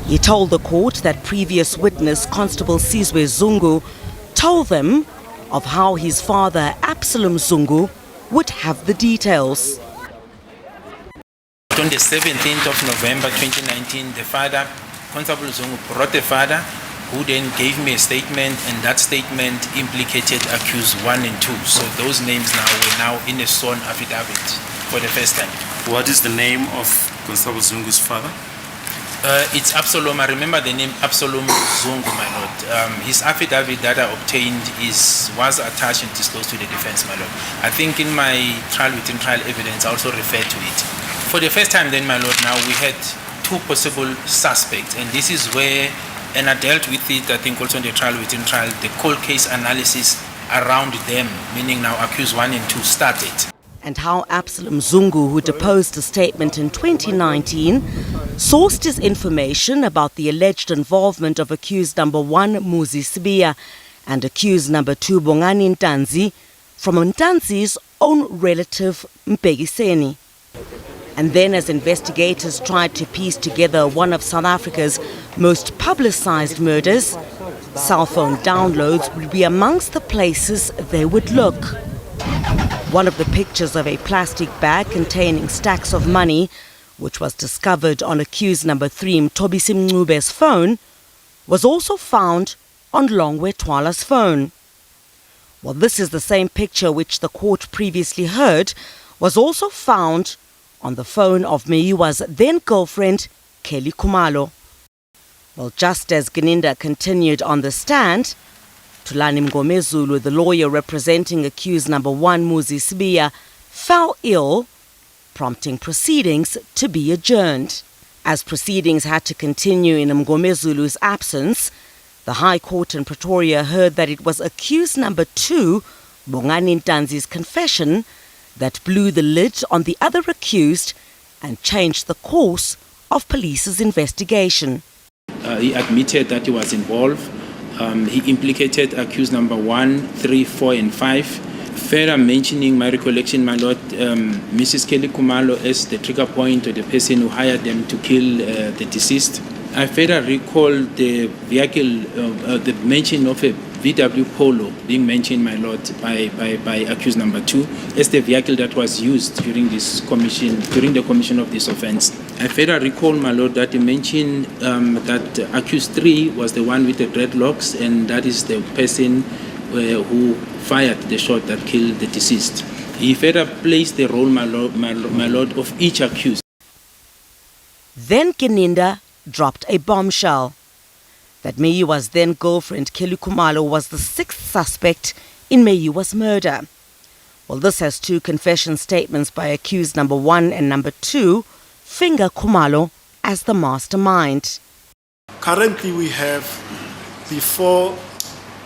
He told the court that previous witness Constable Sizwe Zungu told them of how his father Absalom Zungu would have the details. On the 17th of November 2019, the father, Constable Zungu, brought the father, who then gave me a statement, and that statement implicated accused 1 and 2. So those names were now in a sworn affidavit for the first time. What is the name of Constable Zungu's father? It's Absalom. I remember the name Absalom Zungu, my lord. His affidavit that I obtained was attached and disclosed to the defense, my lord. I think in my trial within trial evidence I also referred to it. For the first time then, my lord, now we had 2 possible suspects, and this is where, and I dealt with it, I think also in the trial within trial, the cold case analysis around them, meaning now accused 1 and 2, started. And how Absalom Zungu, who deposed a statement in 2019, sourced his information about the alleged involvement of accused number 1 Muzi Sibiya and accused number 2 Bongani Ntanzi from Ntanzi's own relative Mpekiseni. And then, as investigators tried to piece together one of South Africa's most publicized murders, cell phone downloads would be amongst the places they would look. One of the pictures of a plastic bag containing stacks of money, which was discovered on accused number 3 Mthobisi Mncube's phone, was also found on Longwe Twala's phone. Well, this is the same picture which the court previously heard was also found on the phone of Meyiwa's then-girlfriend, Kelly Khumalo. Well, just as Gininda continued on the stand, Thulani Mngome Zulu, the lawyer representing accused number 1 Muzi Sibiya, fell ill, prompting proceedings to be adjourned. As proceedings had to continue in Mngome Zulu's absence, the High Court in Pretoria heard that it was accused number 2, Bongani Ntanzi's confession, that blew the lid on the other accused and changed the course of police's investigation. He admitted that he was involved. He implicated accused number 1, 3, 4, and 5. Further mentioning my recollection, my lord, Mrs. Kelly Khumalo as the trigger point or the person who hired them to kill the deceased. I further recall the vehicle, the mention of a VW Polo being mentioned, my lord, by accused number 2 as the vehicle that was used during the commission of this offence. I further recall, my lord, that he mentioned that accused 3 was the one with the dreadlocks, and that is the person who fired the shot that killed the deceased. He further placed the role, my lord, of each accused. Then Gininda dropped a bombshell that Meyiwa's then-girlfriend Kelly Khumalo was the 6th suspect in Meyiwa's murder. Well, this has 2 confession statements by accused number 1 and number 2 finger Khumalo as the mastermind. Currently we have, before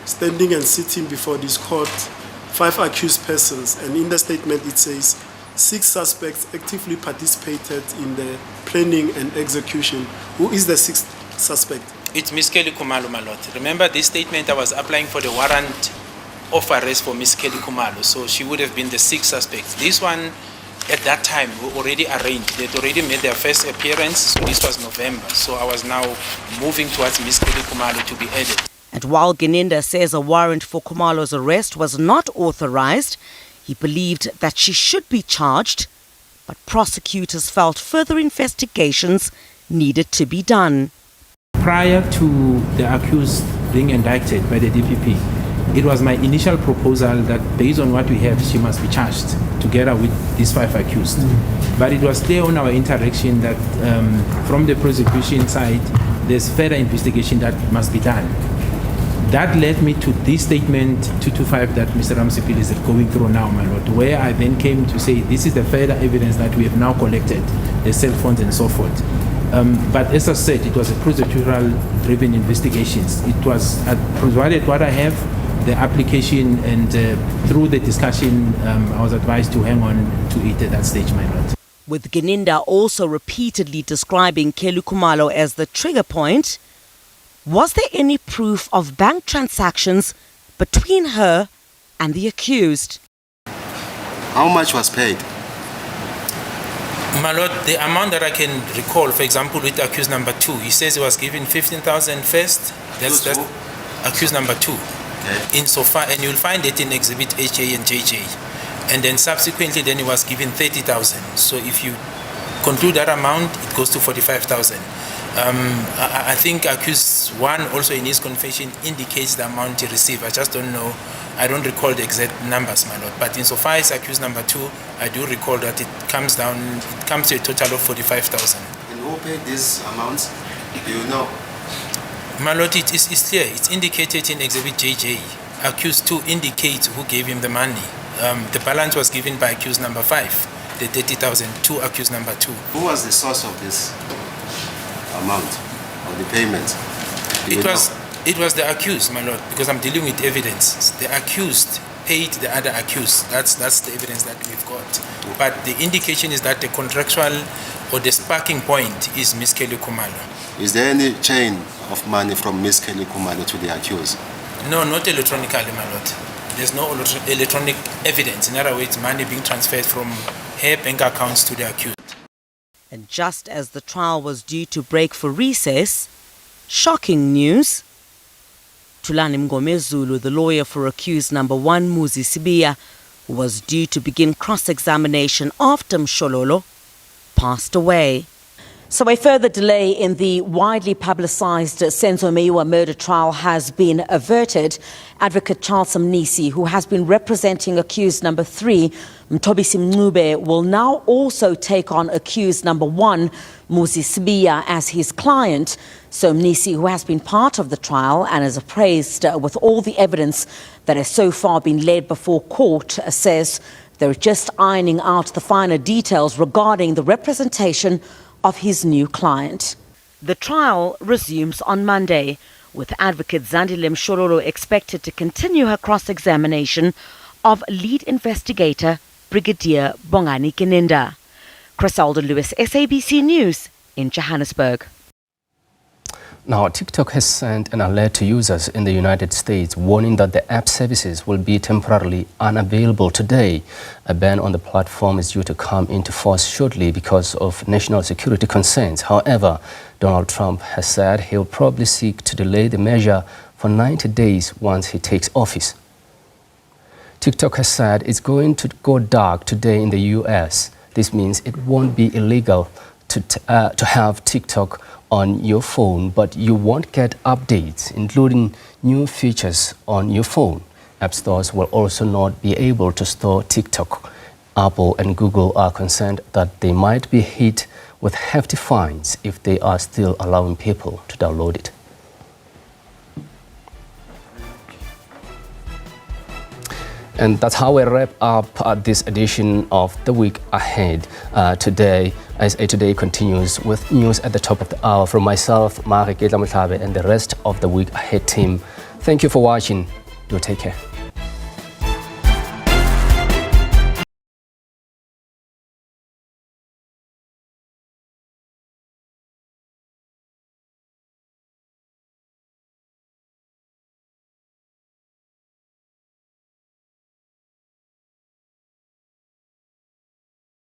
standing and sitting before this court, 5 accused persons, and in the statement it says 6 suspects actively participated in the planning and execution. Who is the 6th suspect? It's Miss Kelly Khumalo, my lord. Remember this statement, I was applying for the warrant of arrest for Miss Kelly Khumalo, so she would have been the 6th suspect. This one, at that time, we already arranged. They'd already made their first appearance, so this was November. So I was now moving towards Miss Kelly Khumalo to be added. And while Gininda says a warrant for Khumalo's arrest was not authorized, he believed that she should be charged, but prosecutors felt further investigations needed to be done. Prior to the accused being indicted by the DPP, it was my initial proposal that based on what we have, she must be charged together with these 5 accused. But it was clear on our interaction that from the prosecution side, there's further investigation that must be done. That led me to this statement 225 that Mr. Ramsipil is going through now, my lord, where I then came to say this is the further evidence that we have now collected, the cell phones and so forth. But as I said, it was a procedural-driven investigations. It was provided what I have, the application, and through the discussion, I was advised to hang on to it at that stage, my lord. With Gininda also repeatedly describing Kelly Khumalo as the trigger point, was there any proof of bank transactions between her and the accused? How much was paid? My lord, the amount that I can recall, for example, with accused number 2, he says he was given 15,000 first. That's accused number 2. Okay. Insofar, and you'll find it in Exhibit HA and JJ. And then subsequently, then he was given 30,000. So if you conclude that amount, it goes to 45,000. I think accused 1 also in his confession indicates the amount he received. I just don't know. I don't recall the exact numbers, my lord. But insofar as accused number 2, I do recall that it comes to a total of 45,000. And who paid these amounts? Do you know? My lord, it is clear. It's indicated in Exhibit JJ. Accused 2 indicates who gave him the money. The balance was given by accused number 5, the 30,000 to accused number 2. Who was the source of this amount or the payment? It was the accused, my lord, because I'm dealing with evidence. The accused paid the other accused. That's the evidence that we've got. But the indication is that the contractual or the sparking point is Ms. Kelly Khumalo. Is there any chain of money from Ms. Kelly Khumalo to the accused? No, not electronically, my lord. There's no electronic evidence. In other words, money being transferred from her bank accounts to the accused. And just as the trial was due to break for recess, shocking news. Tulani Mngome Zulu, the lawyer for accused number 1, Muzi Sibiya, who was due to begin cross-examination after Mshololo, passed away. So a further delay in the widely publicized Senzo Meyiwa murder trial has been averted. Advocate Charles Mnisi, who has been representing accused number 3, Mthobisi Mncube, will now also take on accused number 1, Muzi Sibiya, as his client. So Mnisi, who has been part of the trial and is appraised with all the evidence that has so far been led before court, says they're just ironing out the finer details regarding the representation of his new client. The trial resumes on Monday, with advocate Zandile Mshololo expected to continue her cross-examination of lead investigator Brigadier Bongani Kininda. Crisalda Lewis, SABC News in Johannesburg. Now, TikTok has sent an alert to users in the United States warning that the app services will be temporarily unavailable today. A ban on the platform is due to come into force shortly because of national security concerns. However, Donald Trump has said he'll probably seek to delay the measure for 90 days once he takes office. TikTok has said it's going to go dark today in the US. This means it won't be illegal to have TikTok on your phone, but you won't get updates, including new features on your phone. App stores will also not be able to store TikTok. Apple and Google are concerned that they might be hit with hefty fines if they are still allowing people to download it. And that's how we wrap up this edition of The Week Ahead today, as Today continues with news at the top of the hour from myself, Mariketla Mutlabe, and the rest of the Week Ahead team. Thank you for watching. Do take care.